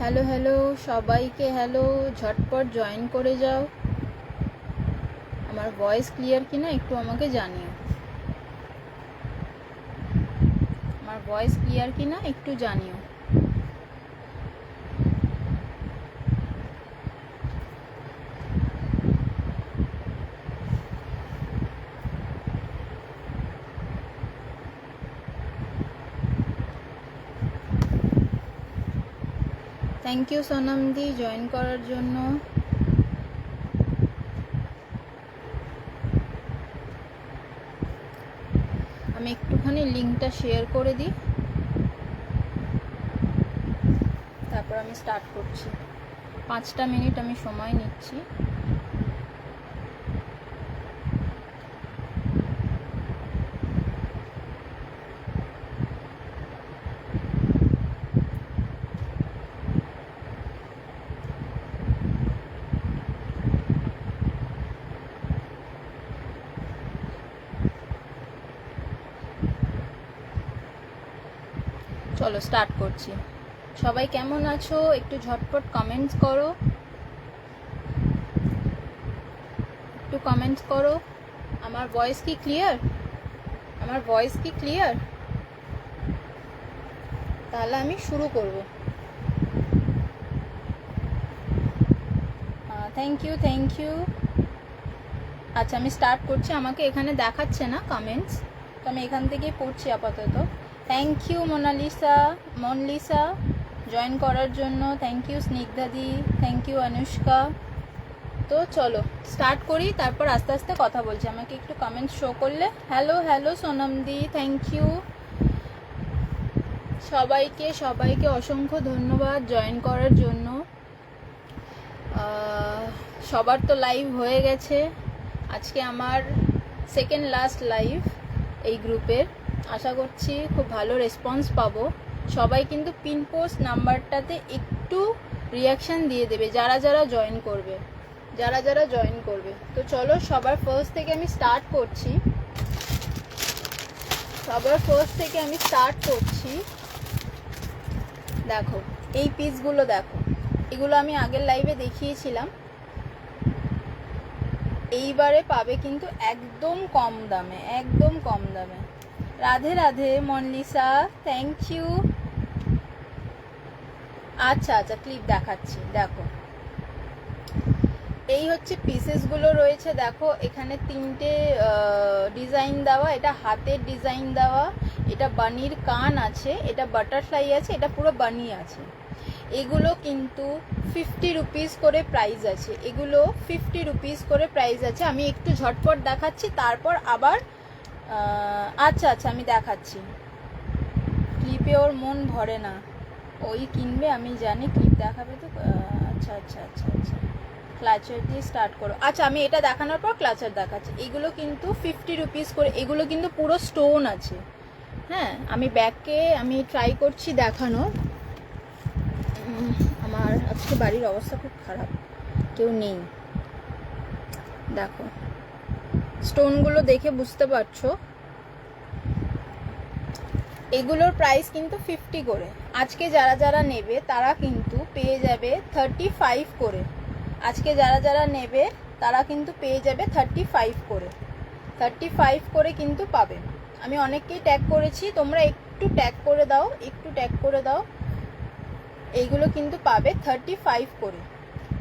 Hello hello সবাইকে hello, ঝটপট join করে যাও। আমার ভয়েস ক্লিয়ার কিনা একটু আমাকে জানিও। আমার ভয়েস ক্লিয়ার কিনা একটু জানিও। থ্যাংক ইউ সোনামদি জয়েন করার জন্য। আমি একটুখানি লিঙ্কটা শেয়ার করে দিই, তারপর আমি স্টার্ট করছি। 5টা মিনিট আমি সময় নিচ্ছি। চলো স্টার্ট করছি। সবাই কেমন আছো একটু ঝটপট কমেন্টস করো, একটু কমেন্টস করো। আমার ভয়েস কি ক্লিয়ার? আমার ভয়েস কি ক্লিয়ার? তাহলে আমি শুরু করব। Thank you thank you. আচ্ছা আমি স্টার্ট করছি। আমাকে এখানে দেখাচ্ছে না কমেন্টস, তো আমি এখান থেকেই পড়ছি আপাতত। থ্যাংক ইউ মনলিসা জয়েন করার জন্য। থ্যাংক ইউ স্নিগ্ধাদি, থ্যাংক ইউ অনুষ্কা। তো চলো স্টার্ট করি, তারপর আস্তে আস্তে কথা বলছি। আমাকে একটু কমেন্টস শো করলে। হ্যালো হ্যালো সোনামদি, থ্যাংক ইউ সবাইকে সবাইকে অসংখ্য ধন্যবাদ জয়েন করার জন্য। সবার তো লাইভ হয়ে গেছে, আজকে আমার সেকেন্ড লাস্ট লাইভ এই গ্রুপের। আশা করছি খুব ভালো রেসপন্স পাবো। সবাই কিন্তু পিন পোস্ট নাম্বারটাতে একটু রিয়াকশান দিয়ে দেবে যারা যারা জয়েন করবে, যারা যারা জয়েন করবে। তো চলো সবার ফার্স্ট থেকে আমি স্টার্ট করছি। দেখো এই পিসগুলো দেখো, এগুলো আমি আগের লাইভে দেখিয়েছিলাম। এইবারে পাবে কিন্তু একদম কম দামে, একদম কম দামে। Radhe Radhe Monalisa, thank you. আচ্ছা আচ্ছা ক্লিপ দেখাচ্ছি, দেখো এই হচ্ছে পিসেসগুলো রয়েছে। দেখো এখানে 3টে ডিজাইন দেওয়া, এটা হাতের ডিজাইন দেওয়া, এটা বানির কান আছে, এটা বাটারফ্লাই আছে, এটা পুরো বানি আছে। এগুলো কিন্তু 50 রুপিস করে প্রাইস আছে, এগুলো 50 রুপিস করে প্রাইস আছে। আমি একটু ঝটপট দেখাচ্ছি, তারপর আবার আচ্ছা আচ্ছা আমি দেখাচ্ছি। ক্লিপে ওর মন ভরে না, ওই কিনবে আমি জানি, ক্লিপ দেখাবে তো। আচ্ছা আচ্ছা আচ্ছা আচ্ছা ক্লাচার দিয়ে স্টার্ট করো। আচ্ছা আমি এটা দেখানোর পর ক্লাচার দেখাচ্ছি। এগুলো কিন্তু 50 রুপিস করে, এগুলো কিন্তু পুরো স্টোন আছে। হ্যাঁ আমি ব্যাকে আমি ট্রাই করছি দেখানোর। আমার আজকে বাড়ির অবস্থা খুব খারাপ, কেউ নেই। দেখো স্টোনগুলো দেখে বুঝতে পারছো, এগুলোর প্রাইস কিন্তু 50 করে। আজকে যারা যারা নেবে তারা কিন্তু পেয়ে যাবে 35 করে। আজকে যারা যারা নেবে তারা কিন্তু পেয়ে যাবে 35 করে, 35 করে কিন্তু পাবে। আমি অনেককেই ট্যাগ করেছি, তোমরা একটু ট্যাগ করে দাও, একটু ট্যাগ করে দাও। এইগুলো কিন্তু পাবে 35 করে,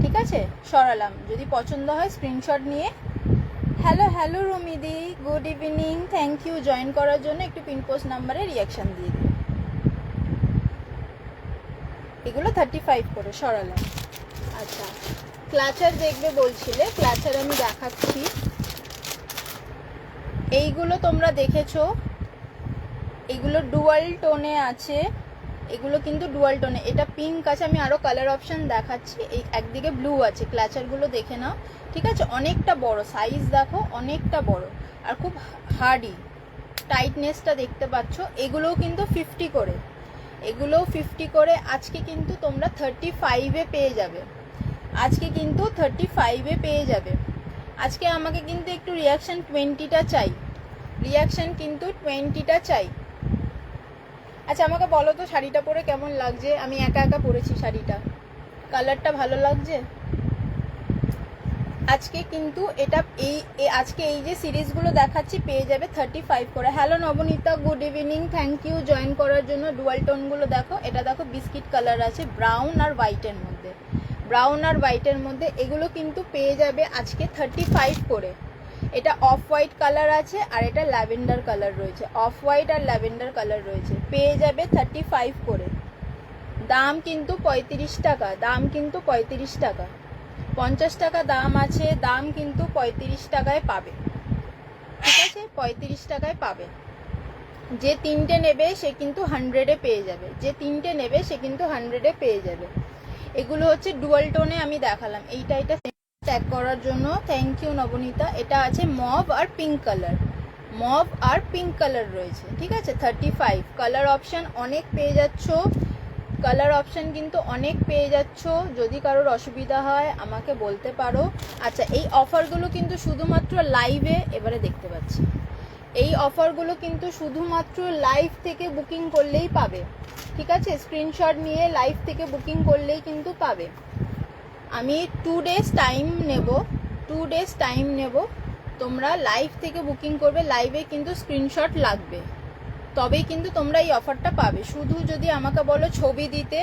ঠিক আছে? সরালাম, যদি পছন্দ হয় স্ক্রিনশট নিয়ে। হ্যালো হ্যালো রুমিদি, good evening, thank you join করার জন্য। একটু পিন পোস্ট নাম্বারে রিয়াকশান দিয়ে দিন। এগুলো 35 করে সরালাম। আচ্ছা ক্লাচার দেখবে বলছিলে, ক্লাচার আমি দেখাচ্ছি। এইগুলো তোমরা দেখেছো, এগুলো ডুয়াল টোনে আছে, এগুলো কিন্তু ডুয়াল টোনে। এটা পিঙ্ক আছে, আমি আরও কালার অপশান দেখাচ্ছি। এই একদিকে ব্লু আছে, ক্লাচারগুলো দেখে নাও, ঠিক আছে? অনেকটা বড় সাইজ, দেখো অনেকটা বড়, আর খুব হার্ডি, টাইটনেসটা দেখতে পাচ্ছ। এগুলোও কিন্তু 50 করে, এগুলোও 50 করে। আজকে কিন্তু তোমরা 35-এ পেয়ে যাবে, আজকে কিন্তু 35-এ পেয়ে যাবে। আজকে আমাকে কিন্তু একটু রিয়াকশান 20টা চাই, রিয়াকশান কিন্তু 20টা চাই। আচ্ছা আমাকে বলো তো শাড়িটা পরে কেমন লাগছে? আমি একা একা পরেছি শাড়িটা, কালারটা ভালো লাগছে? আজকে কিন্তু এটা আজকে এই যে সিরিজগুলো দেখাচ্ছি পেয়ে যাবে 35 করে। Hello Nabanita, good evening, thank you join করার জন্য। ডুয়াল টোনগুলো দেখো, এটা দেখো বিস্কিট কালার আছে ব্রাউন আর হোয়াইটের মধ্যে, ব্রাউন আর হোয়াইটের মধ্যে। এগুলো কিন্তু পেয়ে যাবে আজকে 35 করে। এটা অফ হোয়াইট কালার আছে আর এটা ল্যাভেন্ডার কালার রয়েছে, অফ হোয়াইট আর ল্যাভেন্ডার কালার রয়েছে, পেয়ে যাবে 35 করে। দাম কিন্তু 35 টাকা, দাম কিন্তু 35 টাকা, 50 টাকা দাম আছে, দাম কিন্তু 35 টাকায় পাবে, ঠিক আছে? 35 টাকায় পাবে। যে তিনটে নেবে সে কিন্তু 100-এ পেয়ে যাবে, যে তিনটে নেবে সে কিন্তু 100-এ পেয়ে যাবে। এগুলো হচ্ছে ডুয়াল টোনে আমি দেখালাম। এইটা ট্যাগ করার জন্য থ্যাংক ইউ নবনীতা। এটা আছে মভ আর পিঙ্ক কালার, মভ আর পিঙ্ক কালার রয়েছে, ঠিক আছে? 35। কালার অপশান অনেক পেয়ে যাচ্ছ, কালার অপশান কিন্তু অনেক পেয়ে যাচ্ছ। যদি কারোর অসুবিধা হয় আমাকে বলতে পারো। আচ্ছা এই অফারগুলো কিন্তু শুধুমাত্র লাইভে এবারে দেখতে পাচ্ছি, এই অফারগুলো কিন্তু শুধুমাত্র লাইভ থেকে বুকিং করলেই পাবে, ঠিক আছে? স্ক্রিনশট নিয়ে লাইভ থেকে বুকিং করলেই কিন্তু পাবে। আমি 2 ডেজ টাইম নেব, 2 ডেজ টাইম নেব। তোমরা লাইভ থেকে বুকিং করবে, লাইভে কিন্তু স্ক্রিনশট লাগবে, তবেই কিন্তু তোমরা এই অফারটা পাবে। শুধু যদি আমাকে বলো ছবি দিতে,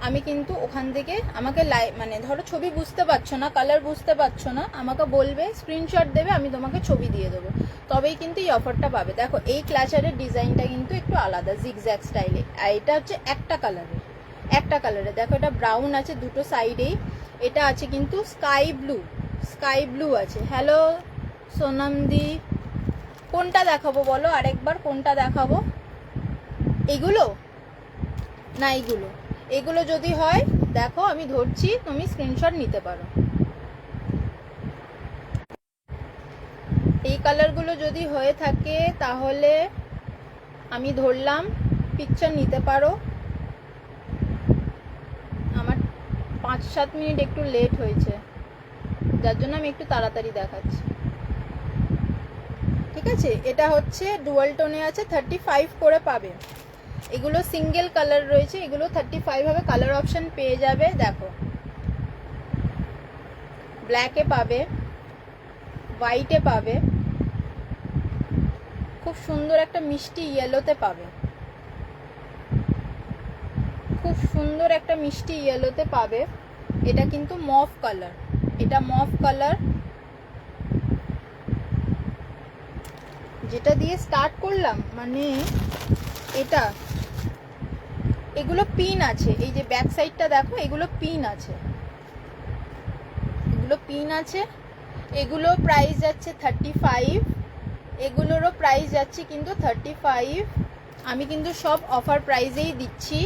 আমি কিন্তু ওখান থেকে আমাকে মানে ধরো ছবি বুঝতে পারছো না, কালার বুঝতে পারছো না, আমাকে বলবে, স্ক্রিনশট দেবে, আমি তোমাকে ছবি দিয়ে দেবো, তবেই কিন্তু এই অফারটা পাবে। দেখো এই ক্লাচারের ডিজাইনটা কিন্তু একটু আলাদা, জিগজ্যাগ স্টাইলে, আর এটা হচ্ছে একটা কালারের, একটা কালারে। দেখো এটা ব্রাউন আছে দুটো সাইডেই, এটা আছে কিন্তু স্কাই ব্লু, স্কাই ব্লু আছে। হ্যালো সোনামদি, কোনটা দেখাবো বলো আরেকবার, কোনটা দেখাবো? এগুলো না এগুলো, এগুলো যদি হয় দেখো আমি ধরছি, তুমি স্ক্রিনশট নিতে পারো। এই কালারগুলো যদি হয়ে থাকে তাহলে আমি ধরলাম, পিকচার নিতে পারো। আমার 5-7 মিনিট একটু লেট হয়েছে, যার জন্য আমি একটু তাড়াতাড়ি দেখাচ্ছি, ঠিক আছে? এটা হচ্ছে ডুয়াল টোনে আছে, 35 করে পাবে। এগুলো সিঙ্গেল কালার রয়েছে, এগুলো 35 হবে। কালার অপশন পেয়ে যাবে, দেখো ব্ল্যাকে পাবে, হোয়াইটে পাবে, খুব সুন্দর একটা মিষ্টি ইয়েলোতে পাবে, খুব সুন্দর একটা মিষ্টি ইয়েলোতে পাবে। এটা কিন্তু মভ কালার, এটা মভ কালার, যেটা দিয়ে স্টার্ট করলাম মানে এটা। এগুলো পিন আছে, এই যে ব্যাক সাইডটা দেখো, এগুলো পিন আছে, এগুলো পিন আছে। এগুলো প্রাইস যাচ্ছে 35, এগুলোরও প্রাইস যাচ্ছে কিন্তু 35। আমি কিন্তু সব অফার প্রাইসেই দিচ্ছি,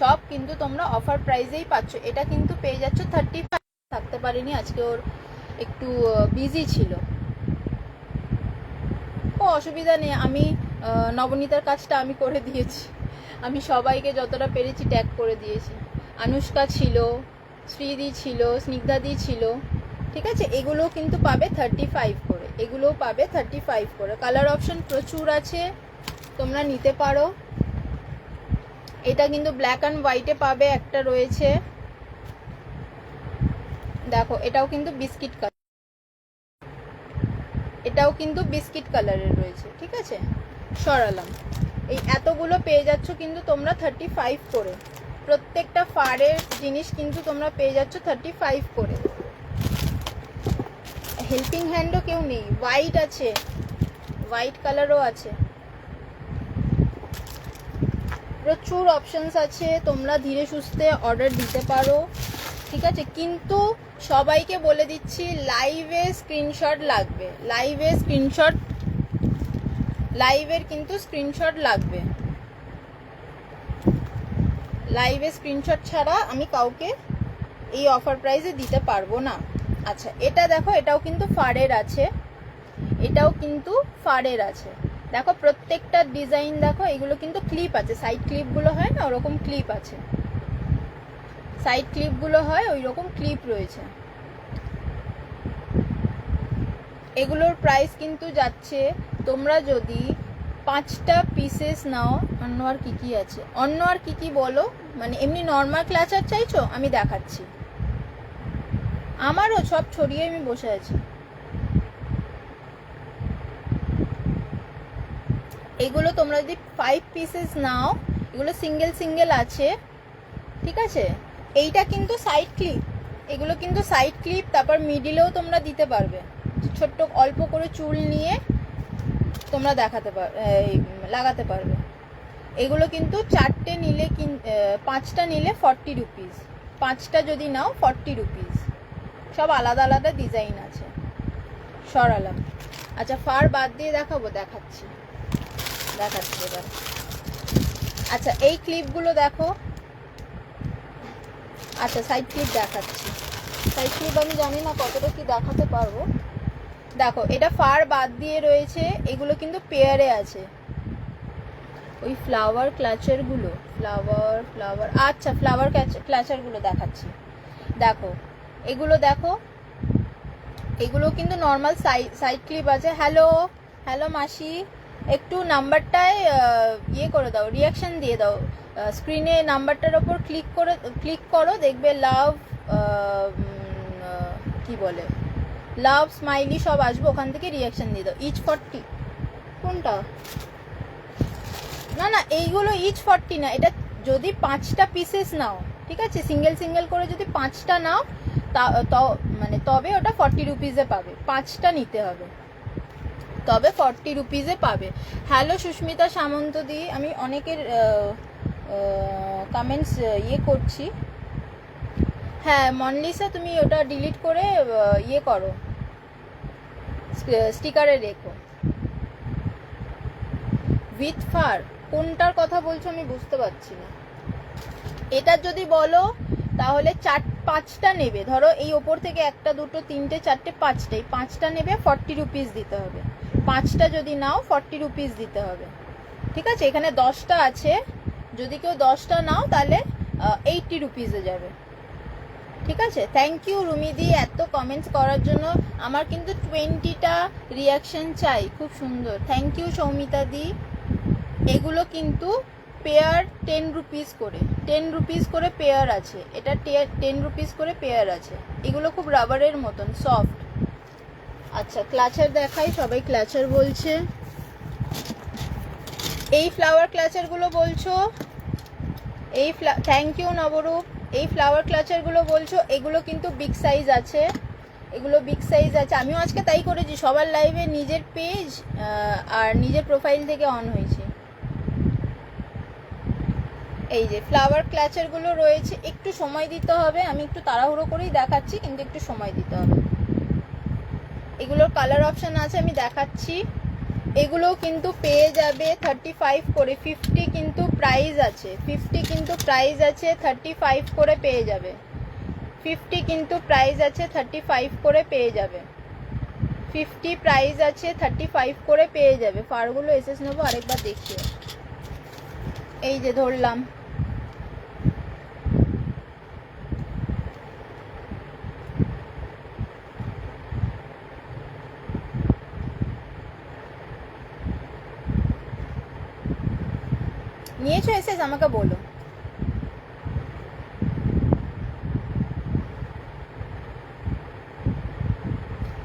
সব কিন্তু তোমরা অফার প্রাইসেই পাচ্ছ। এটা কিন্তু পেয়ে যাচ্ছ 35। থাকতে পারিনি আজকে, ওর একটু বিজি ছিল। ও অসুবিধা নেই, আমি নবনীতার কাজটা আমি করে দিয়েছি, আমি সবাইকে যতটা পেরেছি ট্যাগ করে দিয়েছি। আনুষ্কা ছিল, শ্রীদি ছিল, স্নিগ্ধাদি ছিল, ঠিক আছে? এগুলো কিন্তু পাবে 35 করে, এগুলোও পাবে 35 করে। কালার অপশন প্রচুর আছে, তোমরা নিতে পারো। এটা কিন্তু ব্ল্যাক অ্যান্ড হোয়াইটে পাবে, একটা রয়েছে দেখো, এটাও কিন্তু বিস্কিট কালার, এটাও কিন্তু বিস্কিট কালারের রয়েছে, ঠিক আছে? সরালাম। এই এতগুলো পেয়ে যাচ্ছ কিন্তু তোমরা 35 করে। প্রত্যেকটা ফারের জিনিস কিন্তু তোমরা পেয়ে যাচ্ছ 35 করে। হেল্পিং হ্যান্ডও কেউ নেই, হোয়াইট আছে, হোয়াইট কালারও আছে, প্রচুর অপশনস আছে, তোমরা ধীরে সুস্থে অর্ডার দিতে পারো, ঠিক আছে? কিন্তু সবাইকে বলে দিচ্ছি লাইভে স্ক্রিনশট লাগবে, লাইভে স্ক্রিনশট, লাইভের কিন্তু স্ক্রিনশট লাগবে, লাইভে স্ক্রিনশট ছাড়া আমি কাউকে এই অফার প্রাইসে দিতে পারবো না। আচ্ছা এটা দেখো, এটাও কিন্তু ফারের আছে, এটাও কিন্তু ফারের আছে। দেখো প্রত্যেকটা ডিজাইন দেখো, এগুলো কিন্তু ক্লিপ আছে, সাইড ক্লিপগুলো হয় না ওরকম ক্লিপ আছে, সাইড ক্লিপগুলো হয় ওই রকম ক্লিপ রয়েছে। এগুলোর প্রাইস কিন্তু যাচ্ছে, তোমরা যদি 5টা পিসেস নাও। অন্য আর কি আছে, অন্য আর কি বলো, মানে এমনি নর্মাল ক্লাচার চাইছো আমি দেখাচ্ছি। আমারও সব ছড়িয়ে আমি বসে আছি। এগুলো তোমরা যদি 5 পিসেস নাও, এগুলো সিঙ্গেল সিঙ্গেল আছে, ঠিক আছে। এইটা কিন্তু সাইড ক্লিপ, এগুলো কিন্তু সাইড ক্লিপ, তারপর মিডিলেও তোমরা দিতে পারবে, ছোট্ট অল্প করে চুল নিয়ে তোমরা লাগাতে পারবে। এগুলো কিন্তু 4টে নিলে 5টা নিলে 40 রুপিস, 5টা যদি নাও 40 রুপিস। সব আলাদা আলাদা ডিজাইন আছে। সরালাম। আচ্ছা ফার বাদ দিয়ে দেখাবো, দেখাচ্ছি এবার। আচ্ছা এই ক্লিপগুলো দেখো। আচ্ছা সাইড ক্লিপ দেখাচ্ছি। সাইড ক্লিপ আমি জানি না কতটা কি দেখাতে পারবো। দেখো এটা ফার বাদ দিয়ে রয়েছে, এগুলো কিন্তু পেয়ারে আছে। ওই ফ্লাওয়ার ক্লাচারগুলো, আচ্ছা ফ্লাওয়ার ক্লাচারগুলো দেখাচ্ছি। দেখো এগুলো দেখো, এগুলো কিন্তু নর্মাল সাইড ক্লিপ আছে। হ্যালো মাসি, একটু নাম্বারটায় ইয়ে করে দাও, রিয়াকশন দিয়ে দাও। স্ক্রিনে নাম্বারটার ওপর ক্লিক করো, দেখবে লাভ কি বলে, লাভ স্মাইলি সব আসবে, ওখান থেকে রিয়াকশন দিয়ে দাও। ইচ 40 কোনটা? না এইগুলো ইচ 40 না, এটা যদি 5টা পিসেস নাও, ঠিক আছে, সিঙ্গেল করে যদি 5টা নাও মানে তবে ওটা 40 রুপিসে পাবে। 5টা নিতে হবে, তবে 40 রুপিসে পাবে। হ্যালো সুস্মিতা সামন্ত দি, আমি অনেকের কমেন্টস ইয়ে করছি। হ্যাঁ মনলিসা, তুমি ওটা ডিলিট করে ইয়ে করো, স্টিকারে রেখো। উইথ ফার কোনটার কথা বলছো আমি বুঝতে পারছি না। এটা যদি বলো তাহলে 5টা নেবে, ধরো এই ওপর থেকে 1টা 2টো 3টে 4টে 5টা, এই 5টা নেবে 40 রুপিস দিতে হবে। 5টা যদি নাও 40 রুপিস দিতে হবে, ঠিক আছে। এখানে 10টা আছে, যদি কেউ 10টা নাও তাহলে 80 রুপিসে যাবে, ঠিক আছে। থ্যাংক ইউ রুমিদি এত কমেন্টস করার জন্য। আমার কিন্তু 20টা রিয়াকশন চাই, খুব সুন্দর। থ্যাংক ইউ সৌমিতা দি। এগুলো কিন্তু পেয়ার 10 রুপিস করে, 10 রুপিস করে পেয়ার আছে। এটা 10 রুপিস করে পেয়ার আছে। এগুলো খুব রাবারের মতন সফট। আচ্ছা ক্লাচার দেখাই, সবাই ক্লাচার বলছে। এই ফ্লাওয়ার ক্লাচারগুলো বলছো, এই থ্যাংক ইউ নবরূপ। এই ফ্লাওয়ার ক্লাচারগুলো বলছো, এগুলো কিন্তু বিগ সাইজ আছে, এগুলো বিগ সাইজ আছে। আমিও আজকে তাই করেছি, সবার লাইভে নিজের পেজ আর নিজের প্রোফাইল থেকে অন হয়েছে। এই যে ফ্লাওয়ার ক্লাচারগুলো রয়েছে, একটু সময় দিতে হবে, আমি একটু তাড়াহুড়ো করেই দেখাচ্ছি, কিন্তু একটু সময় দিতে হবে। এগুলোর কালার অপশন আছে, আমি দেখাচ্ছি। এগুলো কিন্তু পেয়ে যাবে 35 করে, 50 কিন্তু প্রাইস আছে, 50 কিন্তু প্রাইস আছে, 35 করে পেয়ে যাবে। 50 কিন্তু প্রাইস আছে, 35 করে পেয়ে যাবে। 50 প্রাইস আছে, 35 করে পেয়ে যাবে। ফারগুলো এসএস নেবো আরেকবার দেখিয়ে। এই যে ধরলাম, নিয়েছো এসএস, আমাকে বলো।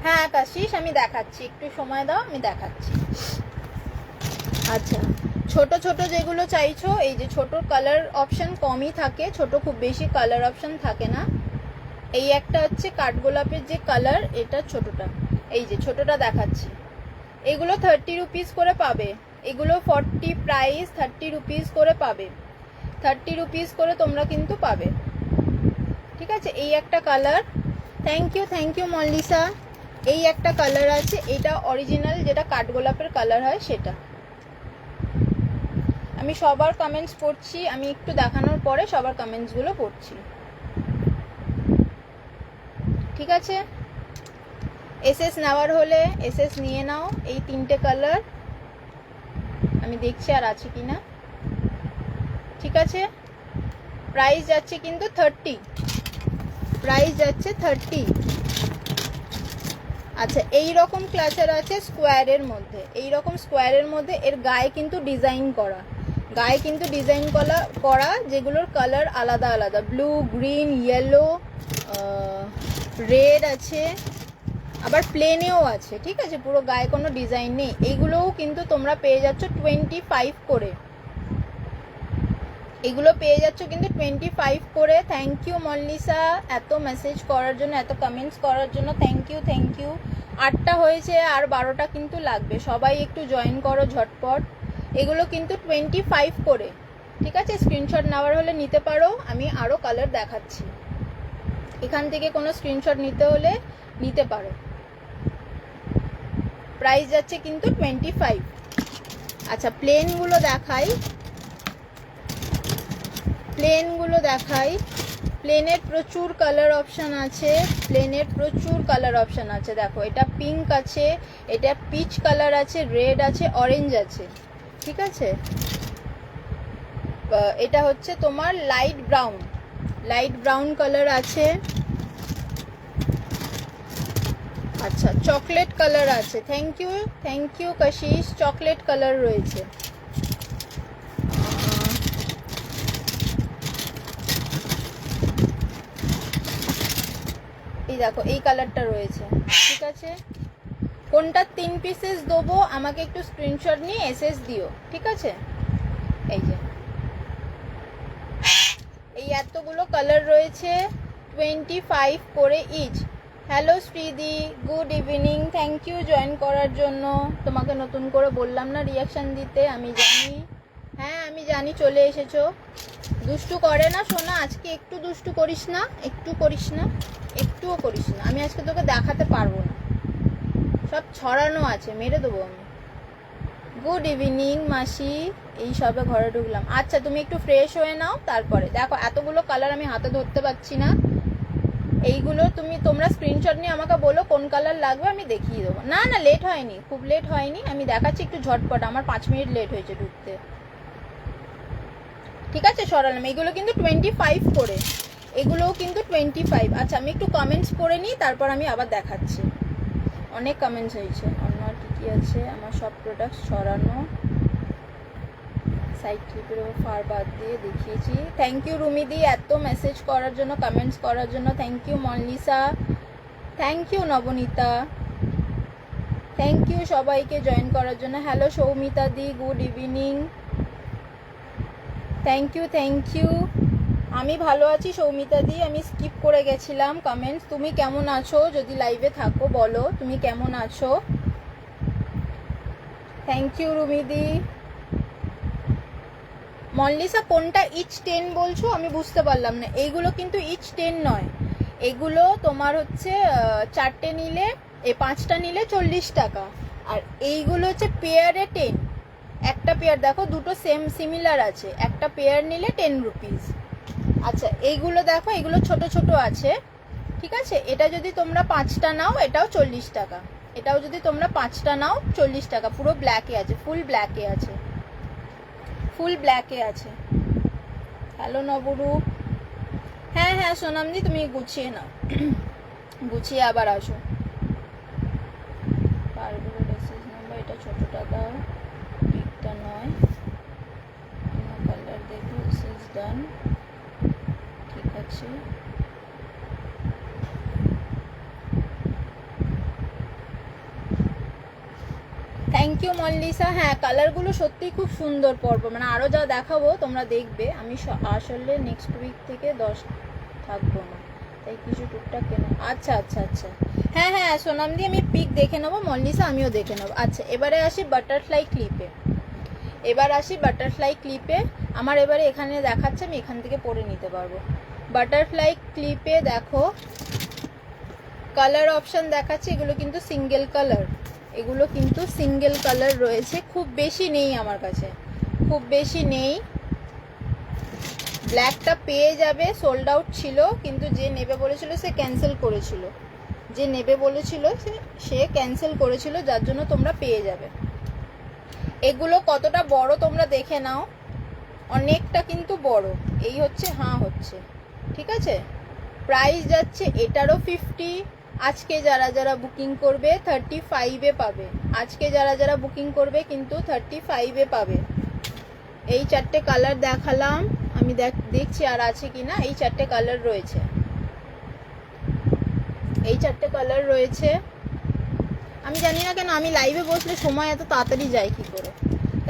হ্যাঁ কাশিস, আমি দেখাচ্ছি, একটু সময় দাও, আমি দেখাচ্ছি। আচ্ছা ছোট ছোট যেগুলো চাইছো, এই যে ছোট কালার অপশন কমই থাকে, ছোট খুব বেশি কালার অপশন থাকে না। এই একটা হচ্ছে কাঠগোলাপের যে কালার, এটা ছোটটা, এই যে ছোটটা দেখাচ্ছি। এগুলো 30 রুপিস করে পাবে, এগুলো 40 প্রাইস, 30 রুপিস করে পাবে, 30 রুপিস করে তোমরা কিন্তু পাবে, ঠিক আছে। এই একটা কালার, থ্যাংক ইউ মল্লিসা। এই একটা কালার আছে, এটা অরিজিনাল যেটা কাঠগোলাপের কালার হয় সেটা। আমি সবার কমেন্টস পড়ছি, আমি একটু দেখানোর পরে সবার কমেন্টসগুলো পড়ছি, ঠিক আছে। এসএস নেওয়ার হলে এসএস নিয়ে নাও। এই 3টে কালার আমি দেখছি আর আছে কি না, ঠিক আছে। প্রাইস যাচ্ছে কিন্তু 30, প্রাইস যাচ্ছে 30। আচ্ছা, এই রকম ক্লাচার আছে স্কোয়ারের মধ্যে, এই রকম স্কোয়ারের মধ্যে এর গায়ে কিন্তু ডিজাইন করা, গায়ে কিন্তু ডিজাইন করা যেগুলোর কালার আলাদা আলাদা, ব্লু, গ্রিন, ইয়েলো, রেড আছে, আবার প্লেনেও আছে, ঠিক আছে, পুরো গায়ে কোনো ডিজাইন নেই। এইগুলোও কিন্তু তোমরা পেয়ে যাচ্ছ 25 করে, এগুলো পেয়ে যাচ্ছ কিন্তু 25 করে। থ্যাংক ইউ মল্লিসা এত মেসেজ করার জন্য, এত কমেন্টস করার জন্য, থ্যাংক ইউ থ্যাংক ইউ। 8টা হয়েছে আর 12টা কিন্তু লাগবে, সবাই একটু জয়েন করো ঝটপট। এগুলো কিন্তু 25 করে, ঠিক আছে, স্ক্রিনশট নেওয়ার হলে নিতে পারো, আমি আরও কালার দেখাচ্ছি, এখান থেকে কোনো স্ক্রিনশট নিতে হলে নিতে পারো। প্রাইস যাচ্ছে কিন্তু 25। আচ্ছা, প্লেনগুলো দেখাই, প্লেনগুলো দেখাই। প্লেনের প্রচুর কালার অপশান আছে, প্লেনের প্রচুর কালার অপশান আছে। দেখো, এটা পিঙ্ক আছে, এটা পিচ কালার আছে, রেড আছে, অরেঞ্জ আছে, ঠিক আছে। এটা হচ্ছে তোমার light brown, light brown colour আছে। আচ্ছা, চকলেট কালার আছে, থ্যাংক ইউ কশিশ, চকলেট কালার রয়েছে। এই দেখো, এই কালারটা রয়েছে, ঠিক আছে। কোনটা 3 পিসেস দেবো আমাকে একটু স্ক্রিনশট নিয়ে এসএস দিও, ঠিক আছে। এই যে এই এতগুলো কালার রয়েছে, 25 করে ইচ। হ্যালো শ্রীদি, good evening, thank you join করার জন্য। তোমাকে নতুন করে বললাম না রিয়াকশান দিতে, আমি জানি, হ্যাঁ আমি জানি চলে এসেছো। দুষ্টু করে না সোনা, আজকে একটু দুষ্টু করিস না, একটু করিস না, একটুও করিস না। আমি আজকে তোকে দেখাতে পারবো না, সব ছড়ানো আছে, মেরে দেবো আমি। গুড ইভিনিং মাসি, এই সবে ঘরে ঢুকলাম। আচ্ছা, তুমি একটু ফ্রেশ হয়ে নাও, তারপরে দেখো এতগুলো কালার আমি হাতে ধরতে পারছি না। এইগুলো তোমরা স্ক্রিনশট নিয়ে আমাকে বলো কোন কালার লাগবে, আমি দেখিয়ে দেবো। না না, লেট হয়নি, খুব লেট হয়নি, আমি দেখাচ্ছি একটু ঝটপট, আমার 5 মিনিট লেট হয়েছে ঢুকতে, ঠিক আছে। সরালাম, এগুলো কিন্তু 25 করে, এগুলোও কিন্তু 25। আচ্ছা, আমি একটু কমেন্টস পড়ে নিই, তারপর আমি আবার দেখাচ্ছি। অনেক কমেন্টস হয়েছে। অন্য আর কী আছে, আমার সব প্রোডাক্ট সরানো, সাইড ক্লিপের ফার বাদ দিয়ে দেখিয়েছি। থ্যাংক ইউ রুমিদি এত মেসেজ করার জন্য, কমেন্টস করার জন্য, thank you Mollisa, thank you Nabanita, thank you সবাইকে জয়েন করার জন্য। Hello Soumita di, good evening, thank you thank you. আমি ভালো আছি সৌমিতা দি, আমি স্কিপ করে গেছিলাম কমেন্টস। তুমি কেমন আছো, যদি লাইভে থাকো বলো তুমি কেমন আছো। Thank you রুমিদি। মল্লিসা কোনটা ইচ 10 বলছো, আমি বুঝতে পারলাম না। এইগুলো কিন্তু ইচ 10 নয়, এগুলো তোমার হচ্ছে 4টে নিলে, 5টা নিলে 40 টাকা, আর এইগুলো হচ্ছে পেয়ারে 10। একটা পেয়ার দেখো, দুটো সেম সিমিলার আছে, একটা পেয়ার নিলে 10 রুপিস। আচ্ছা, এইগুলো দেখো, এগুলো ছোট ছোট আছে, ঠিক আছে। এটা যদি তোমরা 5টা নাও, এটাও 40 টাকা, এটাও যদি তোমরা 5টা নাও 40 টাকা। পুরো ব্ল্যাকে আছে, ফুল ব্ল্যাকে আছে, ফুল ব্ল্যাকে আছে। হ্যালো নবরূপ, হ্যাঁ হ্যাঁ সোনামদি, তুমি গুছিয়ে নাও, গুছিয়ে আবার আসো। পারগুলো মেসেজ নাম্বার, এটা ছোটটা দাও, বিগটা নয়, অন্য কালার দেখো, মেসেজ ডান, ঠিক আছে। Thank you Mollisa. হ্যাঁ, কালারগুলো সত্যিই খুব সুন্দর পরব, মানে আরও যা দেখাবো তোমরা দেখবে। আমি আসলে নেক্সট উইক থেকে 10 থাকবো না, তাই কিছু টুকটাক কেন। আচ্ছা আচ্ছা আচ্ছা, হ্যাঁ হ্যাঁ সোনামদি, আমি পিক দেখে নেবো, মল্লিসা আমিও দেখে নেবো। আচ্ছা, এবারে আসি বাটারফ্লাই ক্লিপে, এবার আসি বাটারফ্লাই ক্লিপে। আমার এবারে এখানে দেখাচ্ছে, আমি এখান থেকে পরে নিতে পারবো। বাটারফ্লাই ক্লিপে দেখো কালার অপশান দেখাচ্ছে, এগুলো কিন্তু সিঙ্গেল কালার, এগুলো কিন্তু সিঙ্গেল কালার রয়েছে, খুব বেশি নেই আমার কাছে, খুব বেশি নেই। ব্ল্যাকটা পেয়ে যাবে, সোল্ড আউট ছিল, কিন্তু যে নেবে বলেছিল সে ক্যান্সেল করেছিল, যে নেবে বলেছিল সে ক্যান্সেল করেছিল, যার জন্য তোমরা পেয়ে যাবে। এগুলো কতটা বড় তোমরা দেখে নাও, অনেকটা কিন্তু বড়, এই হচ্ছে, হ্যাঁ হচ্ছে, ঠিক আছে। প্রাইস যাচ্ছে এটারও 50, আজকে যারা যারা বুকিং করবে 35-এ পাবে। আজকে যারা যারা বুকিং করবে কিন্তু 35-এ পাবে। এই 4টে কালার দেখালাম, আমি দেখছি আর আছে কিনা। এই 4টে কালার রয়েছে, এই 4টে কালার রয়েছে। আমি জানি না কেন আমি লাইভে বসলে সময় এত তাড়াতাড়ি যায় কি করে।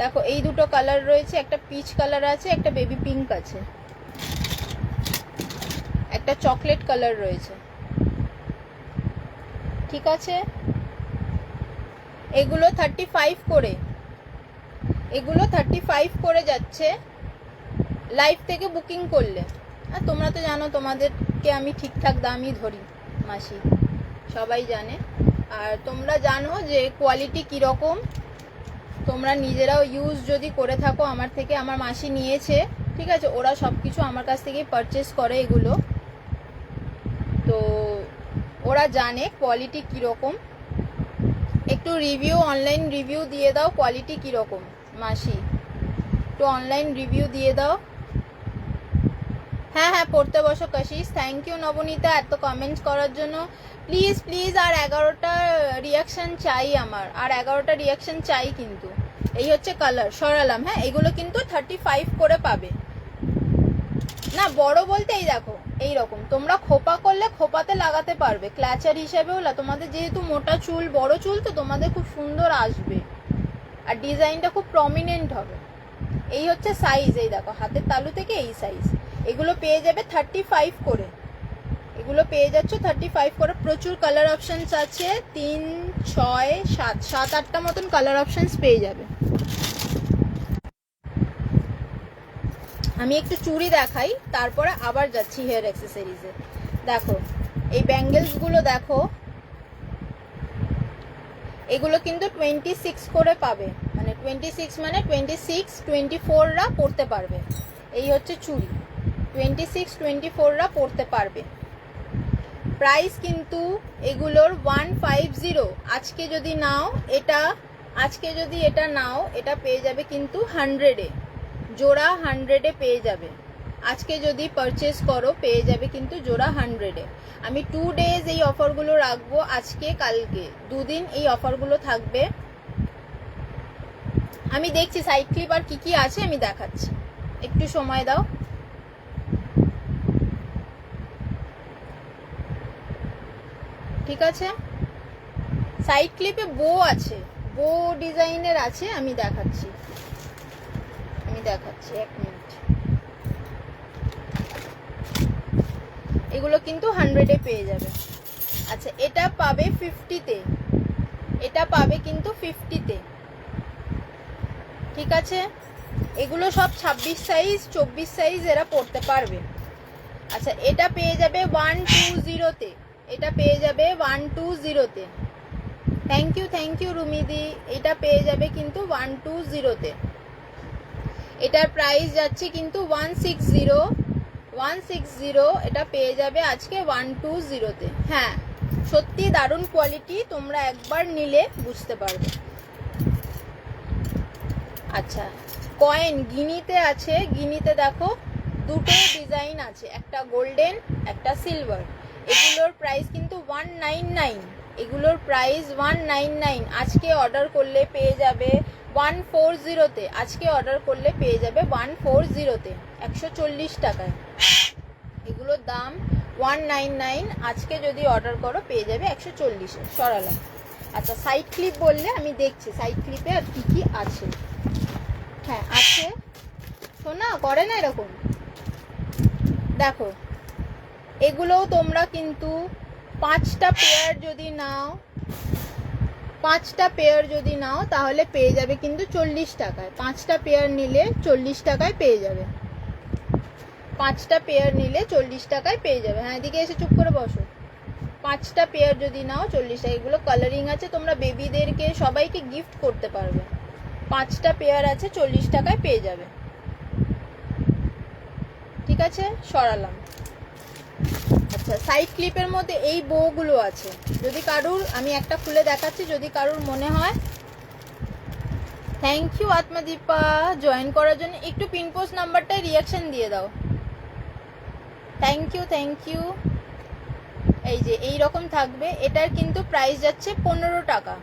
দেখো এই দুটো কালার রয়েছে, একটা পিচ কালার আছে, একটা বেবি পিঙ্ক আছে, একটা চকলেট কালার রয়েছে। ঠিক আছে, এগুলো 35 করে, এগুলো 35 করে যাচ্ছে লাইভ থেকে বুকিং করলে। আর তোমরা তো জানো তোমাদেরকে আমি ঠিকঠাক দামই ধরি মাসি, সবাই জানে। আর তোমরা জানো যে কোয়ালিটি কীরকম, তোমরা নিজেরাও ইউজ যদি করে থাকো আমার থেকে, আমার মাসি নিয়েছে, ঠিক আছে, ওরা সব কিছু আমার কাছ থেকেই পারচেস করে এগুলো, তো ওরা জানে কোয়ালিটি কীরকম। একটু রিভিউ, অনলাইন রিভিউ দিয়ে দাও কোয়ালিটি কীরকম মাসি, একটু অনলাইন রিভিউ দিয়ে দাও। হ্যাঁ হ্যাঁ, পড়তে বসো কাশিস। থ্যাংক ইউ নবনীতা এত কমেন্টস করার জন্য। প্লিজ প্লিজ আর 11টা রিয়াকশান চাই আমার, আর 11টা রিয়াকশান চাই কিন্তু। এই হচ্ছে কালার, সরালাম। হ্যাঁ, এগুলো কিন্তু 35 করে পাবে না। বড় বলতে এই দেখো এইরকম, তোমরা খোপা করলে খোপাতে লাগাতে পারবে, ক্ল্যাচার হিসেবেও। তোমাদের যেহেতু মোটা চুল, বড় চুল, তো তোমাদের খুব সুন্দর আসবে আর ডিজাইনটা খুব প্রমিনেন্ট হবে। এই হচ্ছে সাইজ, এই দেখো হাতের তালু থেকে এই সাইজ। এগুলো পেয়ে যাবে 35 করে, এগুলো পেয়ে যাচ্ছ 35 করে। প্রচুর কালার অপশনস আছে, 3, 6, 7, 7-8টা মতন কালার অপশনস পেয়ে যাবে। আমি একটু চুড়ি দেখাই, তারপরে আবার যাচ্ছি হেয়ার অ্যাক্সেসরিজে। দেখো এই ব্যাঙ্গেলসগুলো দেখো, এগুলো কিন্তু 26 করে পাবে, মানে 26 মানে 24রা পরতে পারবে। এই হচ্ছে চুড়ি, 24রা পরতে পারবে। প্রাইস কিন্তু এগুলোর 150। আজকে যদি নাও এটা, আজকে যদি এটা নাও, এটা পেয়ে যাবে কিন্তু 100-এ, জোড়া 100-এ পেয়ে যাবে। আজকে যদি পারচেস করো পেয়ে যাবে কিন্তু জোড়া 100-এ। আমি 2 ডেজ এই অফারগুলো রাখবো, আজকে কালকে 2 দিন এই অফারগুলো থাকবে। আমি দেখছি সাইড ক্লিপ আর কি আছে আমি দেখাচ্ছি, একটু সময় দাও। ঠিক আছে, সাইড ক্লিপে বো আছে, বো ডিজাইনের আছে, আমি দেখাচ্ছি 1 মিনিট। এগুলো কিন্তু 100-এ পেয়ে যাবে। আচ্ছা, এটা পাবে 50-তে, এটা পাবে কিন্তু 50-তে। ঠিক আছে, এগুলো সব 26 সাইজ 24 সাইজ এরা পড়তে পারবে। আচ্ছা, এটা পেয়ে যাবে 120-তে, এটা পেয়ে যাবে 120-তে। থ্যাংক ইউ রুমিদি, এটা পেয়ে যাবে কিন্তু 120-তে। এটার প্রাইস যাচ্ছে কিন্তু 160, এটা পেয়ে যাবে আজকে 120-তে। হ্যাঁ, সত্যি দারুণ কোয়ালিটি, তোমরা একবার নিলে বুঝতে পারবে। আচ্ছা, কয়েন গিনিতে আছে, গিনিতে দেখো দুটো ডিজাইন আছে, একটা গোল্ডেন একটা সিলভার। এগুলোর প্রাইস কিন্তু 199, এগুলোর প্রাইস 199। আজকে অর্ডার করলে পেয়ে যাবে 140-তে, আজকে অর্ডার করলে পেয়ে যাবে 140-তে, 140 টাকায়। এগুলোর দাম 199, আজকে যদি অর্ডার করো পেয়ে যাবে 140-এ। সরালাম। আচ্ছা, সাইড ক্লিপ বললে আমি দেখছি সাইড ক্লিপে আর কি আছে। হ্যাঁ আছে, শোনা করে না এরকম। দেখো এগুলোও তোমরা কিন্তু 5টা পেয়ার যদি নাও, 5টা পেয়ার যদি নাও তাহলে পেয়ে যাবে কিন্তু 40 টাকায়। 5টা পেয়ার নিলে 40 টাকায় পেয়ে যাবে, 5টা পেয়ার নিলে 40 টাকায় পেয়ে যাবে। হ্যাঁ, এদিকে এসে চুপ করে বসো। 5টা পেয়ার যদি নাও 40 টাকা। এগুলো কালারিং আছে, তোমরা বেবিদেরকে সবাইকে গিফট করতে পারবে। 5টা পেয়ার আছে, 40 টাকায় পেয়ে যাবে। ঠিক আছে, সরালাম। আচ্ছা, সাইড ক্লিপের মধ্যে এই বউগুলো আছে, যদি কারুর, আমি একটা খুলে দেখাচ্ছি, যদি কারুর মনে হয়। থ্যাংক ইউ আত্মাদীপা জয়েন করার জন্য। একটু পিনপোস্ট নাম্বারটায় রিয়াকশন দিয়ে দাও। Thank you. এই যে এই রকম থাকবে। এটার কিন্তু প্রাইস যাচ্ছে 15 টাকা,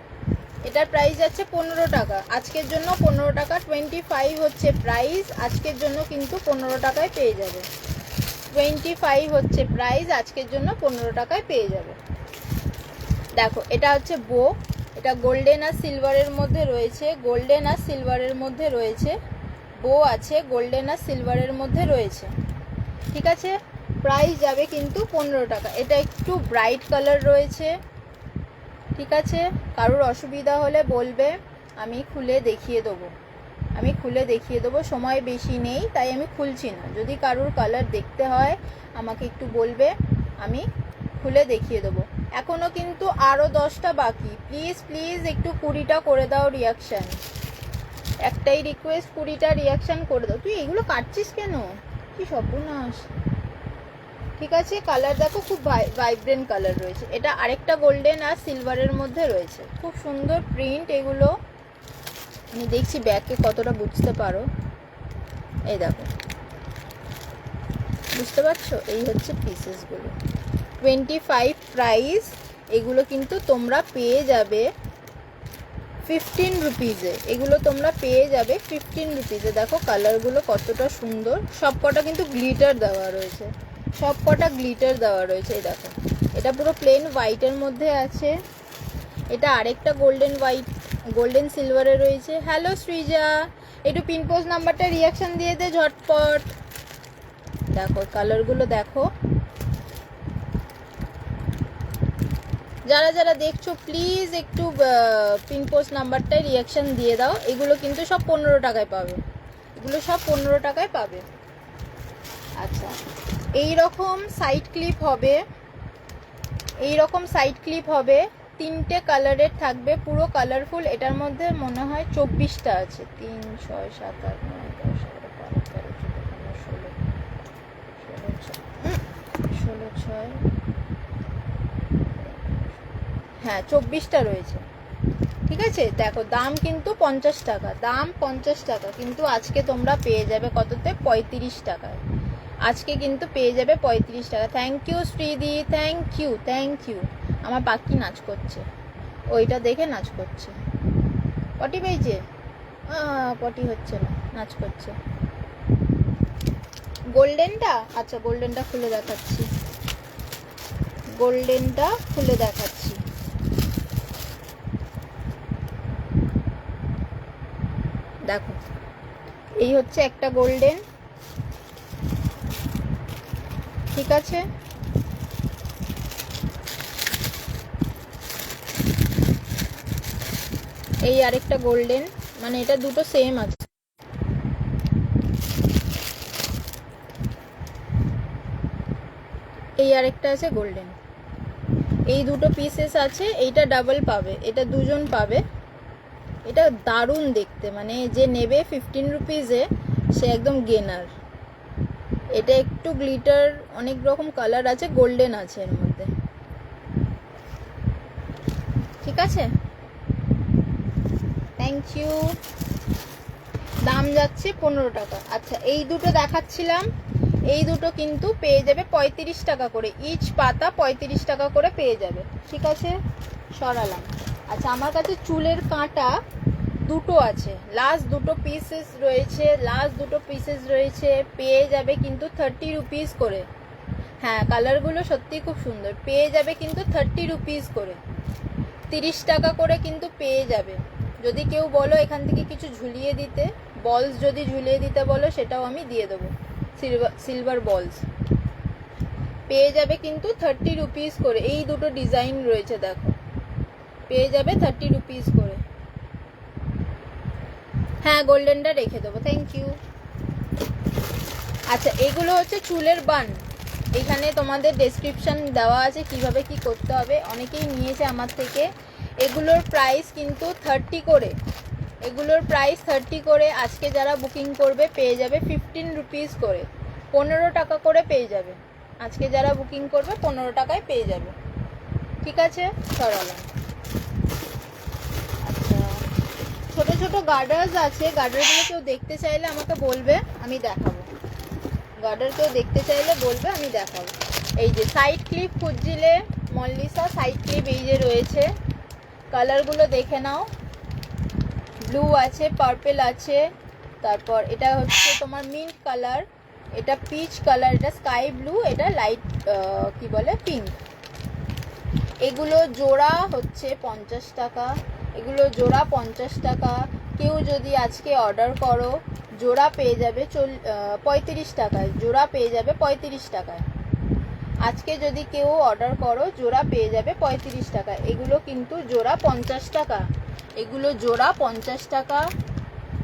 এটার প্রাইস যাচ্ছে 15 টাকা আজকের জন্য। 15 টাকা, 25 হচ্ছে প্রাইস আজকের জন্য, কিন্তু 15 টাকায় পেয়ে যাবে। 25 হচ্ছে প্রাইস আজকের জন্য, 15 টাকায় পেয়ে যাবে। দেখো এটা হচ্ছে বো, এটা গোল্ডেন আর সিলভারের মধ্যে রয়েছে, গোল্ডেন আর সিলভারের মধ্যে রয়েছে, বো আছে গোল্ডেন আর সিলভারের মধ্যে রয়েছে। ঠিক আছে, প্রাইস যাবে কিন্তু 15 টাকা। এটা একটু ব্রাইট কালার রয়েছে। ঠিক আছে, কারোর অসুবিধা হলে বলবে, আমি খুলে দেখিয়ে দেবো, আমি খুলে দেখিয়ে দেবো। সময় বেশি নেই তাই আমি খুলছি না। যদি কারোর কালার দেখতে হয় আমাকে একটু বলবে, আমি খুলে দেখিয়ে দেবো। এখনও কিন্তু আরও 10টা বাকি। প্লিজ প্লিজ একটু 20টা করে দাও রিয়াকশান। একটাই রিকোয়েস্ট, 20টা রিয়াকশান করে দাও। তুই এগুলো কাটছিস কেন? কি সর্বনাশ। ঠিক আছে, কালার দেখো খুব ভাইব্রেন্ট কালার রয়েছে। এটা আরেকটা গোল্ডেন আর সিলভারের মধ্যে রয়েছে, খুব সুন্দর প্রিন্ট এগুলো। আমি দেখছি ব্যাকে কতটা বুঝতে পারো। এই দেখো, বুঝতে পারছো? এই হচ্ছে পিসেসগুলো। 25 প্রাইস। এগুলো কিন্তু তোমরা পেয়ে যাবে 15 রুপিজে। এগুলো তোমরা পেয়ে যাবে 15 রুপিজে। দেখো কালারগুলো কতটা সুন্দর। সব কটা কিন্তু গ্লিটার দেওয়া রয়েছে, সব কটা গ্লিটার দেওয়া রয়েছে। এই দেখো, এটা পুরো প্লেন হোয়াইটের মধ্যে আছে। এটা আরেকটা গোল্ডেন হোয়াইট, গোল্ডেন সিলভারে রয়েছে। হ্যালো সৃজা, একটু পিনপোজ নাম্বারটা রিয়াকশান দিয়ে দে ঝটপট। দেখো কালারগুলো দেখো। যারা যারা দেখছো প্লিজ একটু পিনপোস্ট নাম্বারটায় রিয়াকশান দিয়ে দাও। এগুলো কিন্তু সব 15 টাকায় পাবে, এগুলো সব 15 টাকায় পাবে। আচ্ছা, এই রকম সাইড ক্লিপ হবে, এই রকম সাইড ক্লিপ হবে। 3টে কালারের থাকবে, পুরো কালারফুল। এটার মধ্যে মনে হয় 24টা আছে। 3, 6, 7, 8, 9, 10, 11, 12, 13, 14, 15, 16, 6, হ্যাঁ 24টা রয়েছে। ঠিক আছে, দেখো দাম কিন্তু 50 টাকা, দাম 50 টাকা, কিন্তু আজকে তোমরা পেয়ে যাবে কততে? 35 টাকায়। আজকে কিন্তু পেয়ে যাবে 35 টাকা। থ্যাংক ইউ শ্রীদি, থ্যাংক ইউ, থ্যাংক ইউ। আমার পাখি নাচ করছে, ওইটা দেখে নাচ করছে। পটি পেয়েছে? পটি হচ্ছে না, নাচ করছে। গোল্ডেনটা, আচ্ছা গোল্ডেনটা খুলে দেখাচ্ছি, গোল্ডেনটা খুলে দেখাচ্ছি। দেখো এই হচ্ছে একটা গোল্ডেন। ঠিক আছে, এই আরেকটা গোল্ডেন, মানে এটা দুটো সেম আছে। এই আরেকটা আছে গোল্ডেন। এই দুটো পিসেস আছে। এইটা ডাবল পাবে, এটা দুজন পাবে। এটা দারুণ দেখতে, মানে যে নেবে 15 রুপিজে সে একদম গেনার। এটা একটু গ্লিটার, অনেক রকম কালার আছে, গোল্ডেন আছে এর মধ্যে। ঠিক আছে, থ্যাংক ইউ। দাম যাচ্ছে 15 টাকা। আচ্ছা এই দুটো দেখাচ্ছিলাম, এই দুটো কিন্তু পেয়ে যাবে 35 টাকা করে, ইচ পাতা 35 টাকা করে পেয়ে যাবে। ঠিক আছে, সরালাম। আচ্ছা আমার কাছে চুলের কাঁটা দুটো আছে, লাস্ট দুটো পিসেস রয়েছে, লাস্ট দুটো পিসেস রয়েছে। পেয়ে যাবে কিন্তু 30 রুপিস করে। হ্যাঁ কালারগুলো সত্যি খুব সুন্দর। পেয়ে যাবে কিন্তু 30 রুপিস করে, 30 টাকা করে কিন্তু পেয়ে যাবে। যদি কেউ বলো এখান থেকে কিছু ঝুলিয়ে দিতে, বলস যদি ঝুলিয়ে দিতে বলো সেটাও আমি দিয়ে দেবো। সিলভার বলস পেয়ে যাবে কিন্তু 30 রুপিস করে। এই দুটো ডিজাইন রয়েছে দেখো, পেয়ে যাবে 30 রুপিস করে। হ্যাঁ গোল্ডেনটা রেখে দেবো, থ্যাংক ইউ। আচ্ছা এগুলো হচ্ছে চুলের বান। এখানে তোমাদের ডেসক্রিপশন দেওয়া আছে কিভাবে কি করতে হবে, অনেকেই নিয়েছে আমার থেকে। এগুলোর প্রাইস কিন্তু 30 করে, এগুলোর প্রাইস 30 করে। আজকে যারা বুকিং করবে পেয়ে যাবে 15 রুপিস করে, 15 টাকা করে পেয়ে যাবে। আজকে যারা বুকিং করবে 15 টাকায় পেয়ে যাবে। ঠিক আছে, সরালাম। আচ্ছা ছোট ছোট গার্ডার্স আছে, গার্ডারগুলো কেউ দেখতে চাইলে আমাকে বলবে, আমি দেখাবো। গার্ডার কেউ দেখতে চাইলে বলবে, আমি দেখাবো। এই যে সাইড ক্লিপ খুঁজছিলে মল্লিসা, সাইড ক্লিপ এই যে রয়েছে, কালারগুলো দেখে নাও। ব্লু আছে, পার্পল আছে, তারপর এটা হচ্ছে তোমার মিন্ট কালার, এটা পিচ কালার, এটা স্কাই ব্লু, এটা লাইট কি বলে পিঙ্ক। এগুলো জোড়া হচ্ছে 50 টাকা, এগুলো জোড়া 50 টাকা। কেউ যদি আজকে অর্ডার করো জোড়া পেয়ে যাবে 35 টাকায়, জোড়া পেয়ে যাবে 35 টাকায়। আজকে যদি কেউ অর্ডার করো জোড়া পেয়ে যাবে 35 টাকা। এগুলো কিন্তু জোড়া 50 টাকা, এগুলো জোড়া 50 টাকা।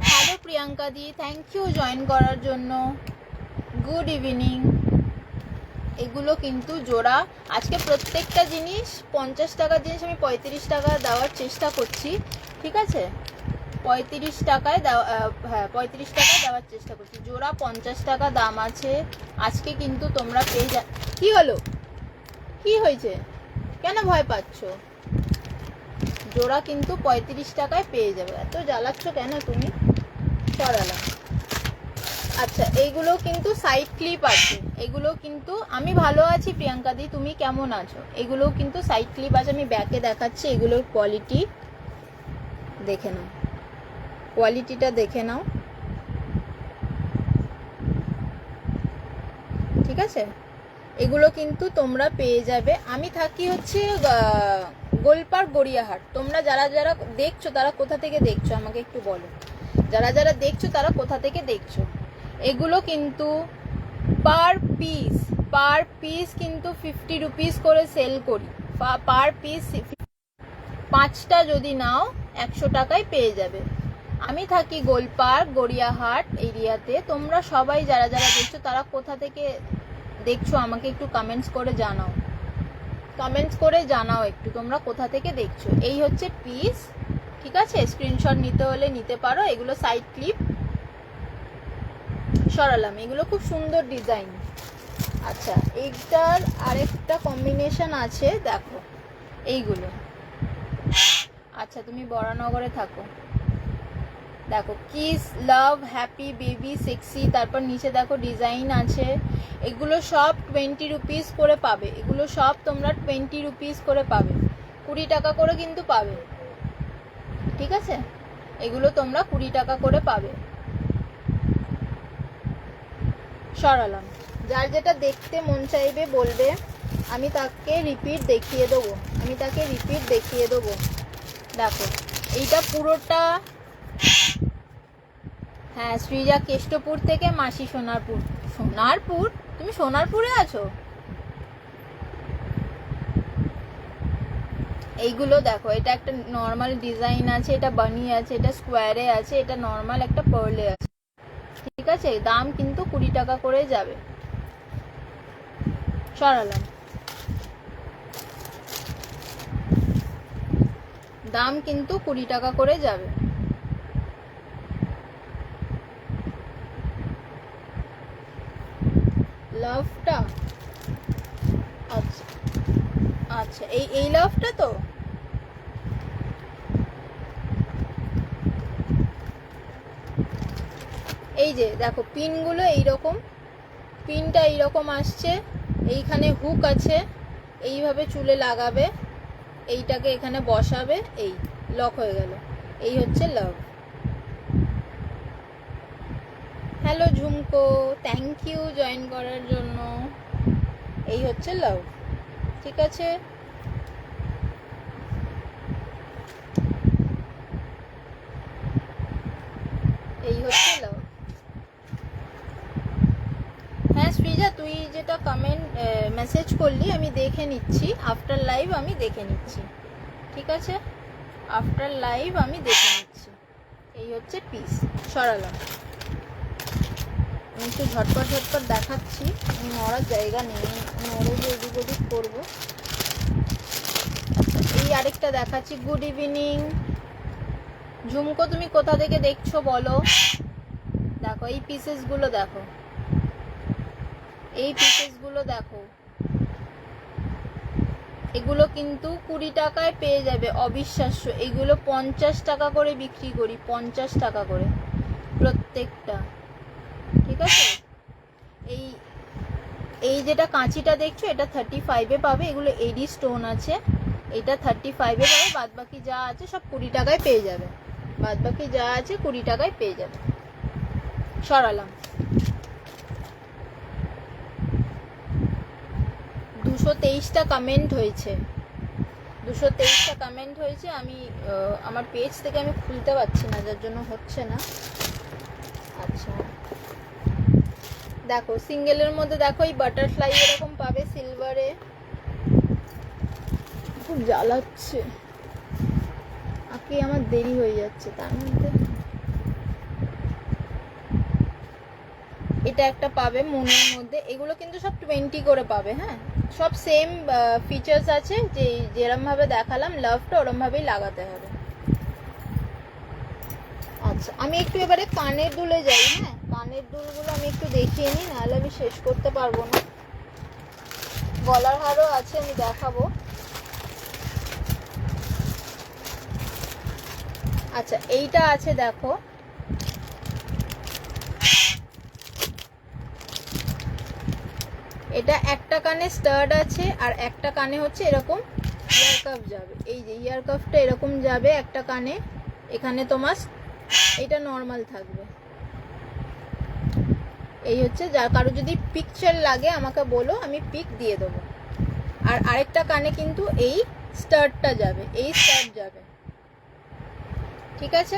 Hello Priyanka di, thank you join করার জন্য, গুড ইভিনিং। এগুলো কিন্তু জোড়া, আজকে প্রত্যেকটা জিনিস 50 টাকার জিনিস আমি 35 টাকা দেওয়ার চেষ্টা করছি, ঠিক আছে? 35 টাকায় দেওয়া, হ্যাঁ 35 টাকায় দেওয়ার চেষ্টা করছি। জোড়া 50 টাকা দাম আছে আজকে, কিন্তু তোমরা পেয়ে যা। কি হলো, কি হয়েছে, কেন ভয় পাচ্ছ? জোড়া কিন্তু 35 টাকায় পেয়ে যাবে। এত জ্বালাচ্ছ কেন তুমি? সরালাম। আচ্ছা, এইগুলো কিন্তু সাইড ক্লিপ আছে, এগুলো কিন্তু আমি ভালো আছি প্রিয়াঙ্কা দি, তুমি কেমন আছো? এগুলো কিন্তু সাইড ক্লিপ আছে, আমি ব্যাকে দেখাচ্ছি। এগুলোর কোয়ালিটি দেখে নাও, কোয়ালিটিটা দেখে নাও, ঠিক আছে? এগুলো কিন্তু তোমরা পেয়ে যাবে। আমি থাকি হচ্ছে গোলপাড় গড়িয়াহাট। তোমরা যারা যারা দেখছো তারা কোথা থেকে দেখছো আমাকে একটু বলো, যারা যারা দেখছো তারা কোথা থেকে দেখছো? এগুলো কিন্তু পার পিস কিন্তু 50 রুপিস করে সেল করি, পার পিস 5টা যদি নাও 100 টাকায় পেয়ে যাবে। আমি থাকি গোলপাড় গড়িয়াহাট এরিয়াতে। তোমরা সবাই যারা যারা দেখছো তারা কোথা থেকে দেখছো আমাকে একটু কমেন্টস করে জানাও, কমেন্টস করে জানাও একটু তোমরা কোথা থেকে দেখছো। এই হচ্ছে পিস, ঠিক আছে? স্ক্রিনশট নিতে হলে নিতে পারো। এগুলো সাইড ক্লিপ, সরালাম। এগুলো খুব সুন্দর ডিজাইন। আচ্ছা, এইটার আরেকটা কম্বিনেশন আছে, দেখো এইগুলো। আচ্ছা, তুমি বরানগরে থাকো, দেখো কিস লাভ হ্যাপি বেবি সেক্সি, তারপর নিচে দেখো ডিজাইন আছে। এগুলো সব 20 রুপিস করে পাবে, এগুলো সব তোমরা 20 রুপিস করে পাবে, 20 টাকা করে কিন্তু পাবে, ঠিক আছে? এগুলো তোমরা 20 টাকা করে পাবে। সরালাম। যার যেটা দেখতে মন চাইবে বলবে, আমি তাকে রিপিট দেখিয়ে দেবো, আমি তাকে রিপিট দেখিয়ে দেবো। দেখো এইটা পুরোটা, হ্যাঁ শ্রীজা কেষ্টপুর থেকে, মাসি সোনারপুর। সোনারপুর? তুমি সোনারপুরে আছো? এইগুলো দেখো, এটা একটা নর্মাল ডিজাইন আছে, এটা বানি আছে, এটা স্কোয়ারে আছে, এটা নর্মাল একটা পার্লে আছে, ঠিক আছে? দাম কিন্তু 20 টাকা করে যাবে। সরালাম। দাম কিন্তু 20 টাকা করে যাবে। লাভটা, আচ্ছা আচ্ছা, এই লাভটা তো এই যে দেখো পিনগুলো এইরকম, পিনটা এইরকম আসছে, এইখানে হুক আছে, এইভাবে চুলে লাগাবে, এইটাকে এখানে বসাবে, এই লক হয়ে গেল। এই হচ্ছে লাভ। হ্যালো ঝুমকো, থ্যাংক ইউ জয়েন করার জন্য। এই হচ্ছে লাভ, ঠিক আছে? এই হচ্ছে লাভ। হ্যাঁ সৃজা, তুই যেটা কমেন্ট মেসেজ করলি আমি দেখে নিচ্ছি, আফটার লাইভ আমি দেখে নিচ্ছি, ঠিক আছে? আফটার লাইভ আমি দেখে নিচ্ছি। এই হচ্ছে পিস। সরালাম। আমি একটু ঝটপট ঝটপট দেখাচ্ছি, আমি নড়ার জায়গা নেই, নড়ে যে এদিক ওদিক করবো। এই আরেকটা দেখাচ্ছি। গুড ইভিনিং ঝুমকো, তুমি কোথা থেকে দেখছো বলো? দেখো এই পিসেসগুলো দেখো, এই পিসেসগুলো দেখো, এগুলো কিন্তু 20 টাকায় পেয়ে যাবে, অবিশ্বাস্য। এগুলো 50 টাকা করে বিক্রি করি, 50 টাকা করে প্রত্যেকটা, ঠিক আছে? এই যেটা কাঁচিটা দেখছো এটা 35-এ পাবে, এগুলো এডি স্টোন আছে, এটা 35-এ পাবে, বাদ বাকি যা আছে সব 20 টাকায় পেয়ে যাবে, বাদ বাকি যা আছে 20 টাকায় পেয়ে যাবে। সরালাম। 223টা কমেন্ট হয়েছে, 223টা কমেন্ট হয়েছে। আমি আমার পেজ থেকে আমি খুলতে পারছি না, যার জন্য হচ্ছে না। আচ্ছা দেখো সিঙ্গেলের মধ্যে দেখো এই বাটারফ্লাই এরকম পাবে সিলভারে, খুব জ্বালাচ্ছে আঁকে, আমার দেরি হয়ে যাচ্ছে। তার মধ্যে এটা একটা পাবে মুনের মধ্যে, এগুলো কিন্তু সব 20 করে পাবে। হ্যাঁ, সব সেম ফিচার্স আছে, যে যেরম ভাবে দেখালাম লাভটা ওরম ভাবেই লাগাতে হবে। আচ্ছা আমি একটু এবারে কানের দুলে যাই। হ্যাঁ, কানের দুলগুলো আমি একটু দেখিয়ে নিই, নাহলে আমি শেষ করতে পারবো না। গলার হারও আছে, আমি দেখাবো। আচ্ছা এইটা আছে দেখো, এটা একটা কানে স্টাড আছে আর একটা কানে হচ্ছে এরকম ইয়ার কাফ যাবে, এই যে ইয়ার কাফটা এরকম যাবে একটা কানে, এখানে তোমার এটা নর্মাল থাকবে। এই হচ্ছে, যার কারো যদি পিকচার লাগে আমাকে বলো, আমি পিক দিয়ে দেবো। আর আরেকটা কানে কিন্তু এই স্টাডটা যাবে, এই স্টাড যাবে, ঠিক আছে।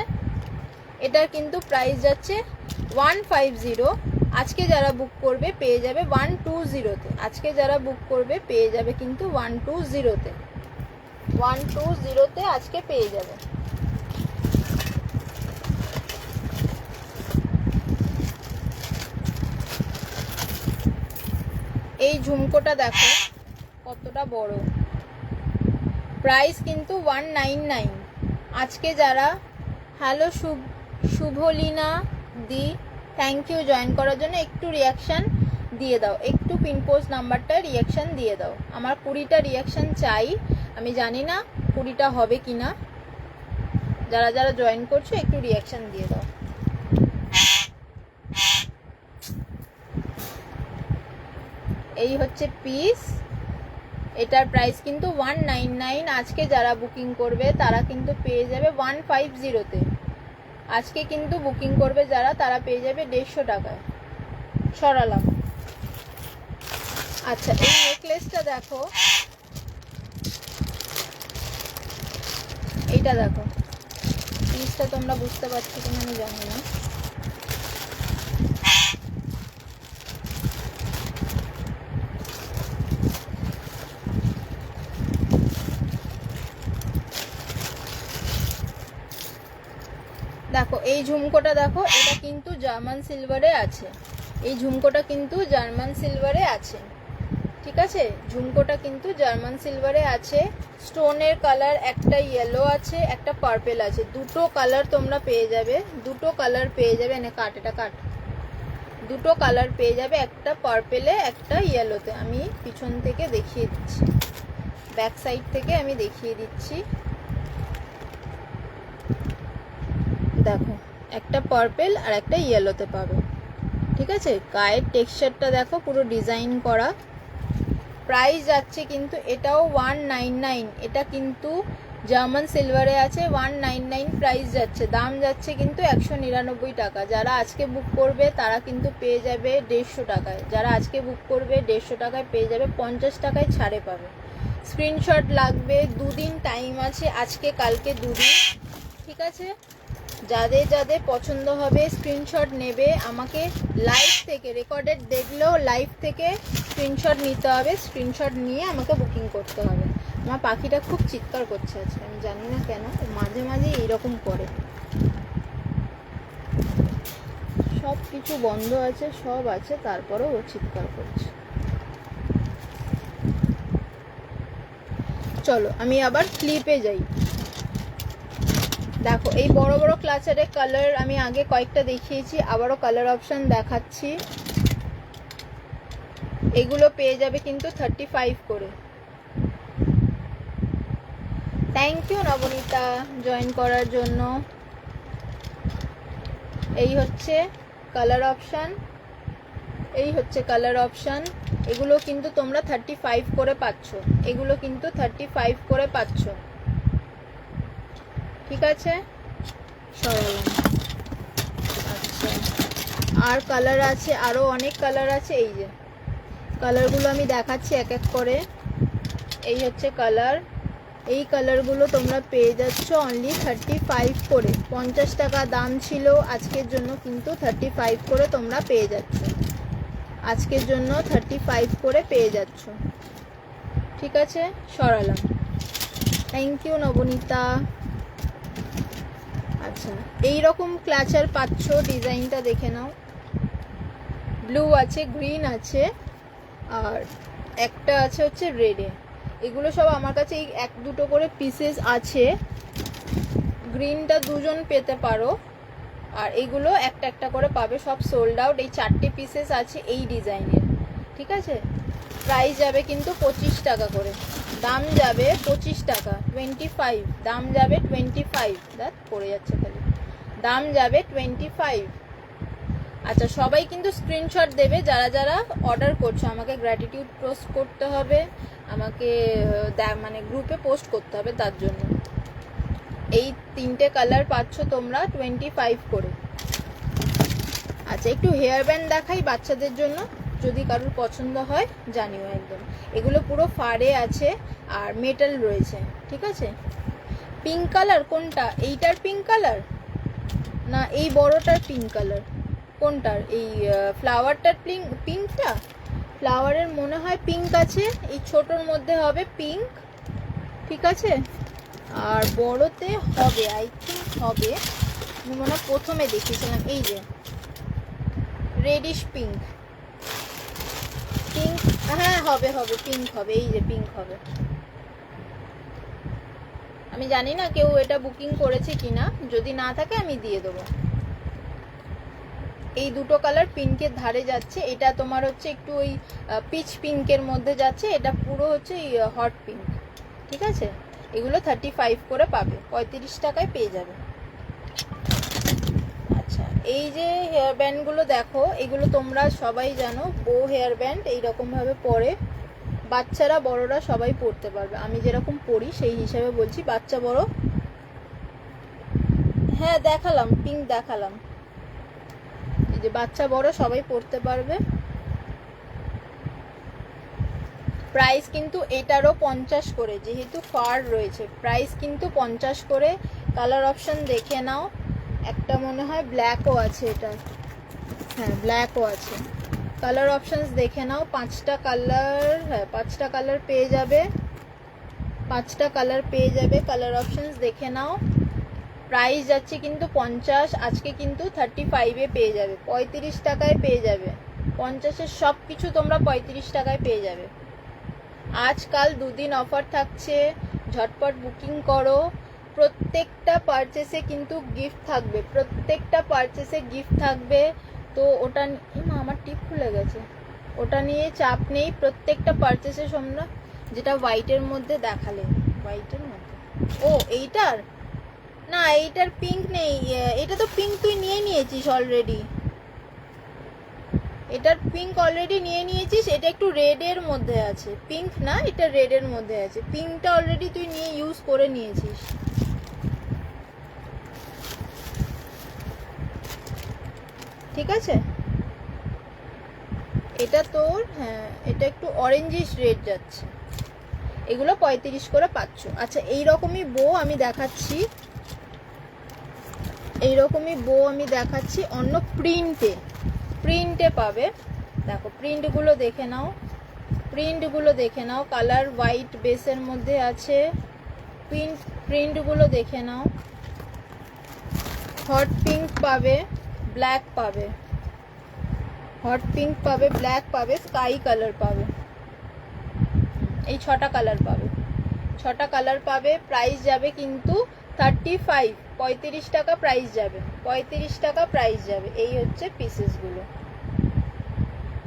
এটার কিন্তু প্রাইস যাচ্ছে 150। আজকে যারা বুক করবে পেয়ে যাবে 120-তে, আজকে যারা বুক করবে পেয়ে যাবে কিন্তু 120-তে, 120-তে আজকে পেয়ে যাবে। এই ঝুমকোটা দেখো কতটা বড়, প্রাইস কিন্তু 199। আজকে যারা, hello Shubhalina di, thank you join করার জন্য। একটু রিয়াকশান দিয়ে দাও, একটু পিনপোস্ট নাম্বারটা রিয়াকশান দিয়ে দাও, আমার 20টা রিয়াকশান চাই। আমি জানি না 20টা হবে কি না, যারা যারা জয়েন করছো একটু রিয়াকশান দিয়ে দাও। এই হচ্ছে পিস, এটার প্রাইস কিন্তু 199। আজকে যারা বুকিং করবে তারা কিন্তু পেয়ে যাবে 150-তে, আজকে কিন্তু বুকিং করবে যারা তারা পেয়ে যাবে 150 টাকায়। সরালাম। আচ্ছা এই নেকলেসটা দেখো, এইটা দেখো, পিসটা তোমরা বুঝতে পারছো কিনা আমি জানি না। দেখো এই ঝুমকোটা দেখো, এটা কিন্তু জার্মান সিলভারে আছে, এই ঝুমকোটা কিন্তু জার্মান সিলভারে আছে, ঠিক আছে। ঝুমকোটা কিন্তু জার্মান সিলভারে আছে, স্টোনের কালার একটা ইয়েলো আছে একটা পার্পেল আছে, দুটো কালার তোমরা পেয়ে যাবে, দুটো কালার পেয়ে যাবে। এনে কাট, এটা কাট, দুটো কালার পেয়ে যাবে, একটা পার্পেলে একটা ইয়েলোতে। আমি পিছন থেকে দেখিয়ে দিচ্ছি, ব্যাক সাইড থেকে আমি দেখিয়ে দিচ্ছি। দেখো একটা পার্পেল আর একটা ইয়েলোতে পাবে, ঠিক আছে। গায়ের টেক্সচারটা দেখো পুরো ডিজাইন করা। প্রাইস যাচ্ছে কিন্তু এটাও 199, এটা কিন্তু জার্মান সিলভারে আছে, 199 প্রাইস যাচ্ছে, দাম যাচ্ছে কিন্তু 199 টাকা। যারা আজকে বুক করবে তারা কিন্তু পেয়ে যাবে 150 টাকায়, যারা আজকে বুক করবে 150 টাকায় পেয়ে যাবে, 50 টাকায় ছাড়ে পাবে। স্ক্রিনশট লাগবে, দুদিন টাইম আছে, আজকে কালকে দুদিন, ঠিক আছে। যাদের যাদের পছন্দ হবে স্ক্রিনশট নেবে, আমাকে লাইভ থেকে, রেকর্ডেড দেখলেও লাইভ থেকে স্ক্রিনশট নিতে হবে, স্ক্রিনশট নিয়ে আমাকে বুকিং করতে হবে। আমার পাখিটা খুব চিৎকার করছে আজকে, আমি জানি না কেন, মাঝে মাঝে এইরকম করে। সব কিছু বন্ধ আছে, সব আছে, তারপরেও ও চিৎকার করছে। চলো আমি আবার ক্লিপে যাই। দেখো এই বড় বড় ক্লাচারের কালার আমি আগে কয়েকটা দেখিয়েছি, আবারও কালার অপশন দেখাচ্ছি। এগুলো পেয়ে যাবে কিন্তু 35 করে। থ্যাংক ইউ নবনীতা জয়েন করার জন্য। এই হচ্ছে কালার অপশন, এই হচ্ছে কালার অপশান। এগুলো কিন্তু তোমরা 35 করে পাচ্ছ, এগুলো কিন্তু 35 করে পাচ্ছ, ঠিক আছে। সরালাম। আচ্ছা, আর কালার আছে, আরও অনেক কালার আছে। এই যে কালারগুলো আমি দেখাচ্ছি এক এক করে। এই হচ্ছে কালার, এই কালারগুলো তোমরা পেয়ে যাচ্ছ অনলি 35 করে। 50 টাকা দাম ছিল, আজকের জন্য কিন্তু 35 করে তোমরা পেয়ে যাচ্ছ, আজকের জন্য 35 করে পেয়ে যাচ্ছ, ঠিক আছে। সরালাম। Thank you Nabanita. আচ্ছা, এই রকম ক্লাচার পাচ্ছ, ডিজাইনটা দেখে নাও। ব্লু আছে, গ্রিন আছে, আর একটা আছে হচ্ছে রেডে। এগুলো সব আমার কাছে এই এক দুটো করে পিসেস আছে। গ্রিনটা দুজন পেতে পারো, আর এগুলো একটা একটা করে পাবে, সব সোল্ড আউট। এই 4টে পিসেস আছে এই ডিজাইনের, ঠিক আছে। প্রাইস যাবে কিন্তু 25 টাকা করে, দাম যাবে 25 টাকা, 25, দাম যাবে 25। দেখ পড়ে যাচ্ছে খালি, দাম যাবে 25। আচ্ছা, সবাই কিন্তু স্ক্রিনশট দেবে যারা যারা অর্ডার করছো, আমাকে গ্র্যাটিটিউড পোস্ট করতে হবে, আমাকে মানে গ্রুপে পোস্ট করতে হবে, তার জন্য। এই 3টে কালার পাচ্ছ তোমরা 25 করে। আচ্ছা, একটু হেয়ার ব্যান্ড দেখাই বাচ্চাদের জন্য, যদি কারোর পছন্দ হয় জানিও একদম। এগুলো পুরো ফাড়ে আছে আর মেটাল রয়েছে, ঠিক আছে। পিঙ্ক কালার কোনটা? এইটার পিঙ্ক কালার না এই বড়টার পিঙ্ক কালার? কোনটার? এই ফ্লাওয়ারটার পিঙ্কটা? ফ্লাওয়ারের মনে হয় পিঙ্ক আছে, এই ছোটোর মধ্যে হবে পিঙ্ক, ঠিক আছে। আর বড়তে হবে, আই থিঙ্ক হবে, আমি মনে হয় প্রথমে দেখিয়েছিলাম, এই যে রেডিশ পিঙ্ক। পিঙ্ক, হ্যাঁ হবে হবে, পিঙ্ক হবে, এই যে পিঙ্ক হবে। আমি জানি না কেউ এটা বুকিং করেছে কিনা, যদি না থাকে আমি দিয়ে দেবো। এই দুটো কালার পিঙ্কের ধারে যাচ্ছে, এটা তোমার হচ্ছে একটু ওই পিচ পিঙ্কের মধ্যে যাচ্ছে, এটা পুরো হচ্ছে হট পিঙ্ক, ঠিক আছে। এগুলো 35 করে পাবে, 35 টাকায় পেয়ে যাবে। আচ্ছা, এই যে হেয়ার ব্যান্ডগুলো দেখো, এগুলো তোমরা সবাই জানো, বো হেয়ার ব্যান্ড এইরকমভাবে পরে বাচ্চারা বড়রা সবাই পরতে পারবে। আমি যেরকম পরি সেই হিসাবে বলছি, বাচ্চা বড়। হ্যাঁ দেখালাম, পিঙ্ক দেখালাম, এই যে বাচ্চা বড় সবাই পরতে পারবে। প্রাইস কিন্তু এটারও 50 করে, যেহেতু ফার রয়েছে, প্রাইস কিন্তু 50 করে। কালার অপশন দেখে নাও, একটা মনে হয় ব্ল্যাকও আছে এটা, হ্যাঁ ব্ল্যাকও আছে। কালার অপশানস দেখে নাও, 5টা কালার, হ্যাঁ 5টা কালার পেয়ে যাবে, 5টা কালার পেয়ে যাবে। কালার অপশানস দেখে নাও। প্রাইস যাচ্ছে কিন্তু 50, আজকে কিন্তু 35-এ পেয়ে যাবে, 35 টাকায় পেয়ে যাবে। 50-এর সব কিছু তোমরা 35 টাকায় পেয়ে যাবে। আজকাল দুদিন অফার থাকছে, ঝটপট বুকিং করো। প্রত্যেকটা পারচেসে কিন্তু গিফট থাকবে, প্রত্যেকটা পারচেসে গিফট থাকবে। তো ওটা আমার টিপ খুলে গেছে, ওটা নিয়ে চাপ নেই। প্রত্যেকটা পারচেসে তোমরা, যেটা হোয়াইটের মধ্যে দেখালে, হোয়াইটের মধ্যে, ও এইটার না, এইটার পিঙ্ক নেই, এটা তো পিঙ্ক তুই নিয়ে নিয়েছিস অলরেডি, এটার পিঙ্ক অলরেডি নিয়ে নিয়েছিস। এটা একটু রেডের মধ্যে আছে, পিঙ্ক না, এটা রেডের মধ্যে আছে। পিঙ্কটা অলরেডি তুই নিয়ে ইউজ করে নিয়েছিস, ঠিক আছে। এটা তোর, হ্যাঁ এটা একটু অরেঞ্জিশ রেড যাচ্ছে। এগুলো 35 করে পাচ্ছ। আচ্ছা, এইরকমই বো আমি দেখাচ্ছি, এইরকমই বো আমি দেখাচ্ছি অন্য প্রিন্টে পাবে। দেখো প্রিন্টগুলো দেখে নাও, প্রিন্টগুলো দেখে নাও। কালার হোয়াইট বেসের মধ্যে আছে, প্রিন্টগুলো দেখে নাও। হট পিঙ্ক পাবে, ব্ল্যাক পাবে, হট পিঙ্ক পাবে, ব্ল্যাক পাবে, স্কাই কালার পাবে। এই 6টা কালার পাবে, 6টা কালার পাবে। প্রাইস যাবে কিন্তু 35, 35 টাকা প্রাইস যাবে, 35 টাকা প্রাইস যাবে। এই হচ্ছে পিসেসগুলো,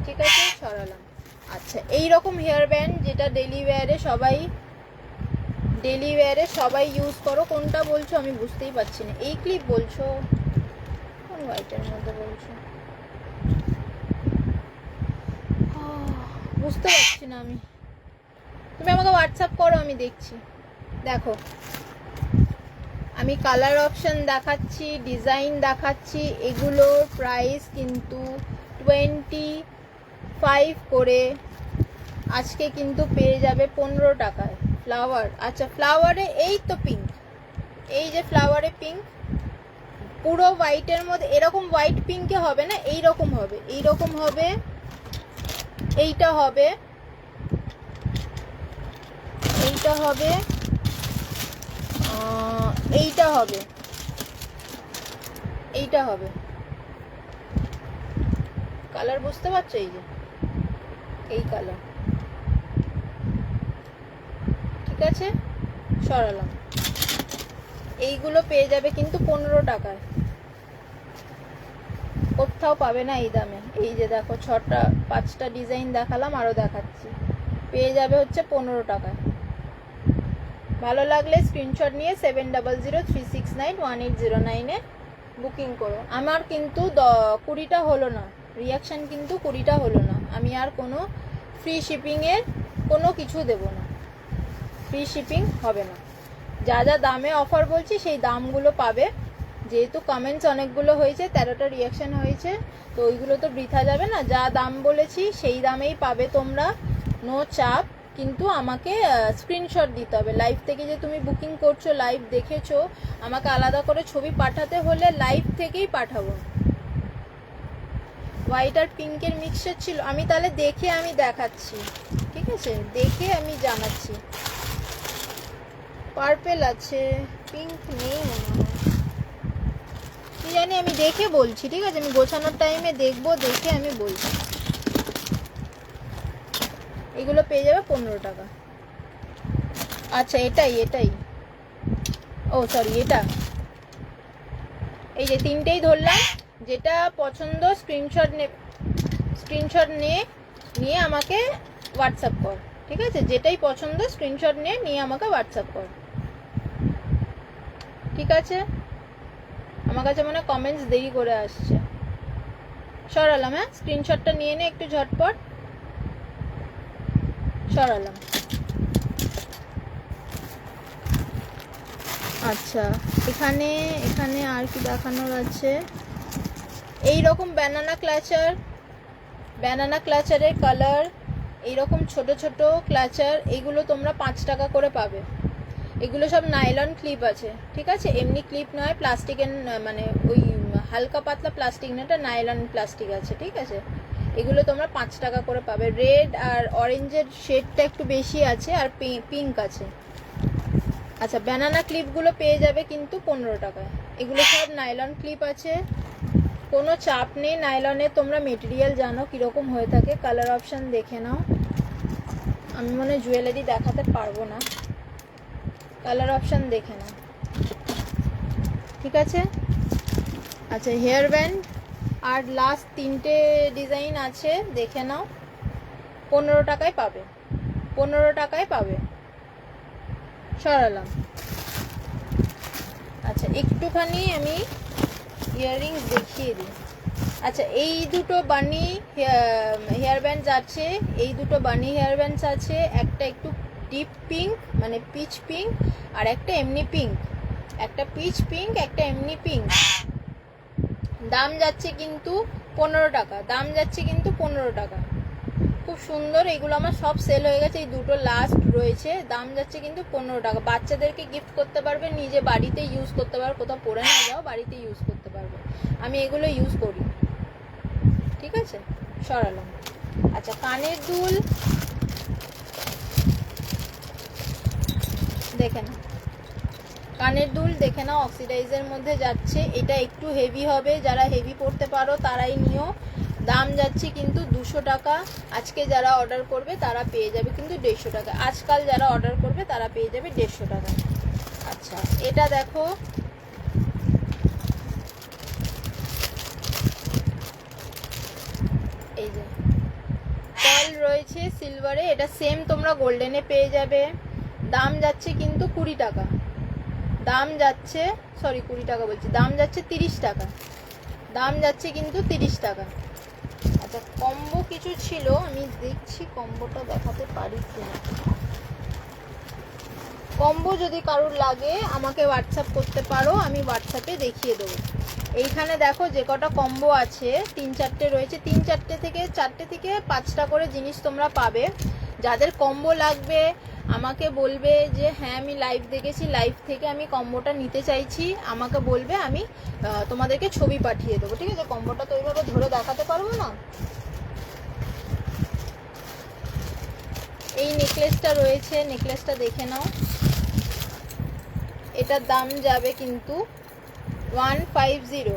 ঠিক আছে। সরালাম। আচ্ছা, এই রকম হেয়ার ব্যান্ড যেটা ডেলি ওয়্যারে সবাই ইউজ করো। কোনটা বলছো আমি বুঝতেই পারছি না। এই ক্লিপ বলছো, কোন হোয়াইটের মধ্যে বলছো? বুঝতে পারছি না আমি, তুমি আমাকে হোয়াটসঅ্যাপ করো, আমি দেখছি। দেখো আমি কালার অপশন দেখাচ্ছি, ডিজাইন দেখাচ্ছি, এগুলোর প্রাইস কিন্তু 25 করে আজকে কিন্তু পেয়ে যাবে 15 টাকায়। ফ্লাওয়ার, আচ্ছা ফ্লাওয়ারে এই তো পিঙ্ক, এই যে ফ্লাওয়ারে পিঙ্ক, পুরো হোয়াইটের মধ্যে এরকম হোয়াইট পিঙ্কে হবে না, এইরকম হবে, এইরকম হবে, এইটা হবে, এইটা হবে, এইটা হবে, এইটা হবে। কালার বুঝতে পারছো? এই যে এই কালার, ঠিক আছে, সরালাম। এইগুলো পেয়ে যাবে কিন্তু 15 টাকায়, কোথাও পাবে না এই দামে। এই যে দেখো 5টা ডিজাইন দেখালাম, আরও দেখাচ্ছি, পেয়ে যাবে হচ্ছে 15 টাকায়। ভালো লাগলে স্ক্রিনশট নিয়ে 7003691809 বুকিং করো। আমার কিন্তু 20টা হলো না, রিয়াকশান কিন্তু 20টা হলো না। আমি আর কোনো ফ্রি শিপিংয়ের কোনো কিছু দেব না, ফ্রি শিপিং হবে না। যা যা দামে অফার বলছি সেই দামগুলো পাবে। যেহেতু কমেন্টস অনেকগুলো হয়েছে, 13টা রিয়াকশান হয়েছে, তো ওইগুলো তো বৃথা যাবে না। যা দাম বলেছি সেই দামেই পাবে তোমরা, নো চাপ। কিন্তু আমাকে স্ক্রিনশট দিতে হবে। লাইভ থেকে যে তুমি বুকিং করছো, লাইভ দেখেছো, আমাকে আলাদা করে ছবি পাঠাতে হলে লাইভ থেকেই পাঠাবো। হোয়াইট আর পিঙ্কের মিক্সচার ছিল, আমি তাহলে দেখে আমি দেখাচ্ছি, ঠিক আছে, দেখে আমি জানাচ্ছি। পার্পেল আছে, পিঙ্ক নেই মনে হয়, কি জানি, আমি দেখে বলছি, ঠিক আছে, আমি গোছানোর টাইমে দেখবো, দেখে আমি বলছি। এগুলো পেয়ে যাবে 15 টাকা। আচ্ছা এটাই, ও সরি, এটা, এই যে 3টেই ধরলাম, যেটা পছন্দ স্ক্রিনশট নিয়ে আমাকে হোয়াটসঅ্যাপ কর, ঠিক আছে, যেটাই পছন্দ স্ক্রিনশট নিয়ে আমাকে হোয়াটসঅ্যাপ কর, ঠিক আছে। আমার কাছে মনে হয় কমেন্টস দেরি করে আসছে, সরালাম। হ্যাঁ, স্ক্রিনশটটা নিয়ে নে একটু ঝটপট, সরালাম। আচ্ছা এখানে আর কি দেখানোর আছে, এই রকম ব্যানানা ক্লাচারের কালার, এইরকম ছোট ছোট ক্লাচার, এগুলো তোমরা 5 টাকা করে পাবে। এগুলো সব নাইলন ক্লিপ আছে, ঠিক আছে, এমনি ক্লিপ নয়, প্লাস্টিকের, মানে ওই হালকা পাতলা প্লাস্টিক না, এটা নাইলন প্লাস্টিক আছে, ঠিক আছে। এগুলো তোমরা 5 টাকা করে পাবে। রেড আর অরেঞ্জের শেডটা একটু বেশি আছে, আর পিঙ্ক আছে। আচ্ছা ব্যানানা ক্লিপগুলো পেয়ে যাবে কিন্তু 15 টাকায়। এগুলো সব নাইলন ক্লিপ আছে, কোনো চাপ নেই। নাইলনে তোমরা মেটেরিয়াল জানো কীরকম হয়ে থাকে, কালার অপশান দেখে নাও। আমি মনে হয় জুয়েলারি দেখাতে পারবো না, কালার অপশান দেখে নাও, ঠিক আছে। আচ্ছা হেয়ার ব্যান্ড আর লাস্ট 3টে ডিজাইন আছে, দেখে নাও, 15 টাকায় পাবে, 15 টাকায় পাবে, সরালাম। আচ্ছা একটুখানি আমি ইয়াররিংস দেখিয়ে দিই। আচ্ছা এই দুটো বানি হেয়ার ব্যান্ডস আছে, এই দুটো বানি হেয়ার ব্যান্ডস আছে, একটা একটু ডিপ পিঙ্ক মানে পিচ পিঙ্ক, আর একটা এমনি পিঙ্ক, একটা পিচ পিঙ্ক, একটা এমনি পিঙ্ক। দাম যাচ্ছে কিন্তু 15 টাকা, দাম যাচ্ছে কিন্তু 15 টাকা। খুব সুন্দর, এগুলো আমার সব সেল হয়ে গেছে, এই দুটো লাস্ট রয়েছে। দাম যাচ্ছে কিন্তু 15 টাকা। বাচ্চাদেরকে গিফট করতে পারবে, নিজে বাড়িতে ইউজ করতে পারবে, কোথাও পরে না যাও, বাড়িতে ইউজ করতে পারবে। আমি এগুলো ইউজ করি, ঠিক আছে, সরালাম। আচ্ছা কানের দুল দেখে নাও, কানের দুল দেখে নাও, অক্সিডাইজের মধ্যে যাচ্ছে। এটা একটু হেভি হবে, যারা হেভি পড়তে পারো তারাই নিও। দাম যাচ্ছে কিন্তু 200 টাকা। আজকে যারা অর্ডার করবে তারা পেয়ে যাবে কিন্তু 150 টাকা। আজকাল যারা অর্ডার করবে তারা পেয়ে যাবে 150 টাকা। আচ্ছা এটা দেখো, এই যে পার্ল রয়েছে সিলভারে, এটা সেম তোমরা গোল্ডেনে পেয়ে যাবে। দাম যাচ্ছে কিন্তু 20 টাকা, দাম যাচ্ছে, সরি 20 টাকা বলছি, দাম যাচ্ছে 30 টাকা, দাম যাচ্ছে কিন্তু 30 টাকা, আচ্ছা, কম্বো কিছু ছিল, আমি দেখছি কম্বোটা দেখাতে পারি কিনা। কম্বো যদি কারোর লাগে আমাকে হোয়াটসঅ্যাপ করতে পারো, আমি হোয়াটসঅ্যাপে দেখিয়ে দেবো। এইখানে দেখো যে কটা কম্বো আছে, 3-4টে রয়েছে, 3-4টে থেকে 4টে থেকে 5টা করে জিনিস তোমরা পাবে। যাদের কম্বো লাগবে আমাকে বলবে যে হ্যাঁ আমি লাইভ দেখেছি, লাইভ থেকে আমি কম্বোটা নিতে চাইছি, আমাকে বলবে, আমি তোমাদেরকে ছবি পাঠিয়ে দেবো। ঠিক আছে, কম্বোটা তো ওইভাবে ধরে দেখাতে পারবো না। এই নেকলেসটা রয়েছে, নেকলেসটা দেখে নাও। এটার দাম যাবে কিন্তু 150,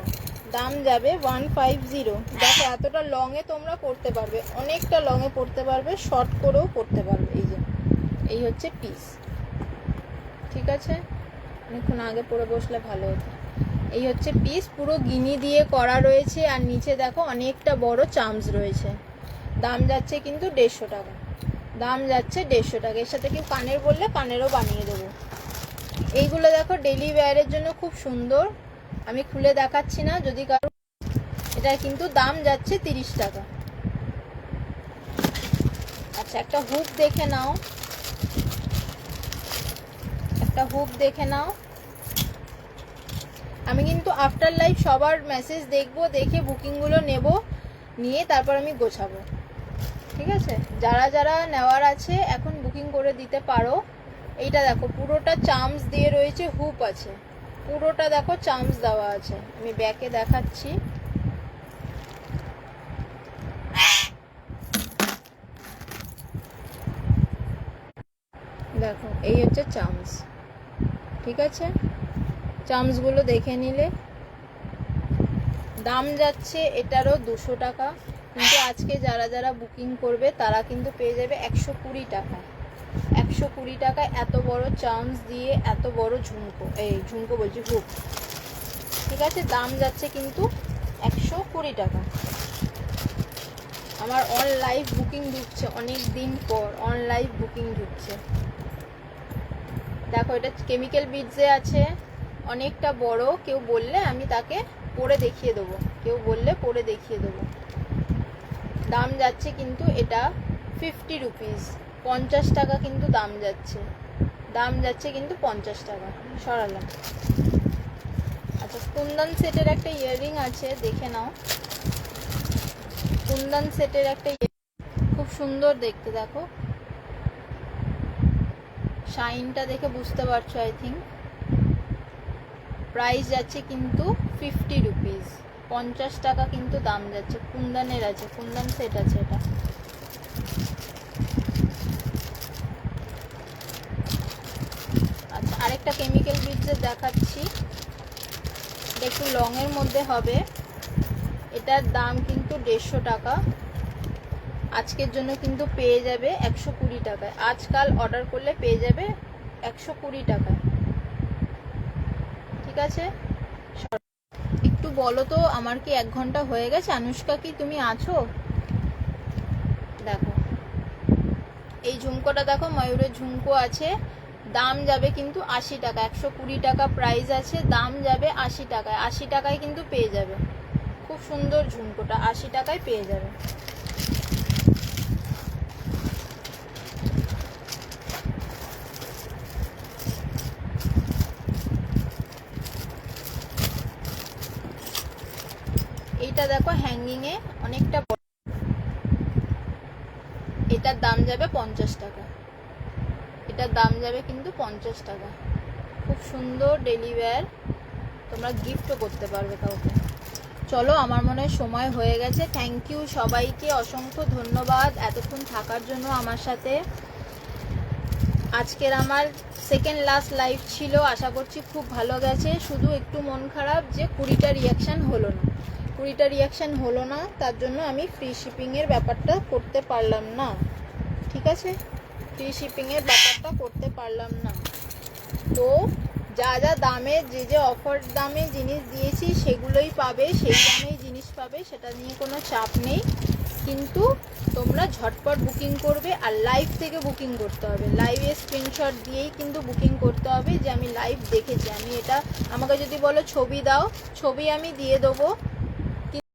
দাম যাবে 150। দেখো এতটা লংয়ে তোমরা পড়তে পারবে, অনেকটা লংয়ে পড়তে পারবে, শর্ট করেও পড়তে পারবে। এই যে এই হচ্ছে পিস, ঠিক আছে, অনেকক্ষণ আগে পরে বসলে ভালো হতো। এই হচ্ছে পিস, পুরো গিনি দিয়ে করা রয়েছে, আর নিচে দেখো অনেকটা বড় চামচ রয়েছে। দাম যাচ্ছে কিন্তু 150 টাকা, দাম যাচ্ছে 150 টাকা। এর সাথে কেউ কানের বললে কানেরও বানিয়ে দেবো। এইগুলো দেখো ডেলি ওয়্যারের জন্য খুব সুন্দর, আমি খুলে দেখাচ্ছি না যদি কারো। এটা কিন্তু দাম যাচ্ছে 30 টাকা। আচ্ছা, একটা হুক দেখে নাও, একটা হুক দেখে নাও। আমি কিন্তু আফটার লাইভ সবার মেসেজ দেখবো, দেখে বুকিংগুলো নেব, নিয়ে তারপর আমি গোছাবো। ঠিক আছে, যারা যারা নেওয়ার আছে এখন বুকিং করে দিতে পারো। এইটা দেখো পুরোটা চামচ দিয়ে রয়েছে, হুপ আছে, পুরোটা দেখো চামচ দেওয়া আছে। আমি ব্যাকে দেখাচ্ছি, দেখো এই হচ্ছে চামচ। ঠিক আছে, চামচগুলো দেখে নিলে। দাম যাচ্ছে এটারও 200 টাকা, কিন্তু আজকে যারা যারা বুকিং করবে তারা কিন্তু পেয়ে যাবে 120 টাকা। 120 টাকা এত বড় চামচ দিয়ে এত বড় ঝুমকো, এই ঝুমকো বলছি হুক। ঠিক আছে, দাম যাচ্ছে কিন্তু 120 টাকা। আমার অন লাইভ বুকিং ঢুকছে, অনেক দিন পর অন লাইভ বুকিং ঢুকছে। দেখো এটা কেমিক্যাল বিটসে আছে, অনেকটা বড়। কেউ বললে আমি তাকে পরে দেখিয়ে দেবো, কেউ বললে পরে দেখিয়ে দেবো। দাম যাচ্ছে কিন্তু এটা 50 রুপিস, 50 টাকা কিন্তু দাম যাচ্ছে, দাম যাচ্ছে কিন্তু 50 টাকা। সরালাম। আচ্ছা, কুন্দন সেটের একটা ইয়াররিং আছে, দেখে নাও। কুন্দন সেটের একটা খুব সুন্দর দেখতে, দেখো শাইনটা দেখে বুঝতে পারছো আই থিঙ্ক। প্রাইস যাচ্ছে কিন্তু 50 রুপিস, 50 টাকা কিন্তু দাম যাচ্ছে। কুন্দনের আছে, কুন্দন সেট আছে এটা। আচ্ছা, আরেকটা কেমিক্যাল বিটসের দেখাচ্ছি, একটু লংয়ের মধ্যে হবে। এটার দাম কিন্তু 150 টাকা, আজকের জন্য কিন্তু পেয়ে যাবে 120 টাকায়। আজকাল অর্ডার করলে পেয়ে যাবে 120 টাকায়। ঠিক আছে, একটু বলো তো আমার কি 1 ঘন্টা হয়ে গেছে? আনুষ্কা কি তুমি আছো? দেখো এই ঝুমকোটা দেখো, ময়ূরের ঝুমকো আছে, দাম যাবে কিন্তু 80 টাকা। 120 টাকা প্রাইস আছে, দাম যাবে 80 টাকায়। 80 টাকায় কিন্তু পেয়ে যাবে, খুব সুন্দর ঝুমকোটা 80 টাকায় পেয়ে যাবে। এইটা দেখো হ্যাঙ্গিং এ অনেকটা, এটার দাম যাবে 50 টাকা। এটার দাম যাবে কিন্তু 50 টাকা। খুব সুন্দর ডেলি ওয়্যার, তোমরা গিফটও করতে পারবে কাউকে। চলো, আমার মনে হয় সময় হয়ে গেছে। থ্যাংক ইউ সবাইকে, অসংখ্য ধন্যবাদ এতক্ষণ থাকার জন্য আমার সাথে। আজকের আমার সেকেন্ড লাস্ট লাইভ ছিল, আশা করছি খুব ভালো গেছে। শুধু একটু মন খারাপ যে 20টা রিয়াকশান হলো না, 20টা রিয়াকশান হলো না, তার জন্য আমি ফ্রি শিপিংয়ের ব্যাপারটা করতে পারলাম না। ঠিক আছে, ফ্রি শিপিংয়ের ব্যাপারটা করতে পারলাম না। তো যা যা দামে, যে যে অফার দামে জিনিস দিয়েছি সেগুলোই পাবে, সেই দামেই জিনিস পাবে, সেটা নিয়ে কোনো চাপ নেই। কিন্তু তোমরা ঝটপট বুকিং করবে, আর লাইভ থেকে বুকিং করতে হবে। লাইভে স্ক্রিনশট দিয়েই কিন্তু বুকিং করতে হবে যে আমি লাইভ দেখেছি। আমি এটা, আমাকে যদি বলো ছবি দাও, ছবি আমি দিয়ে দেবো,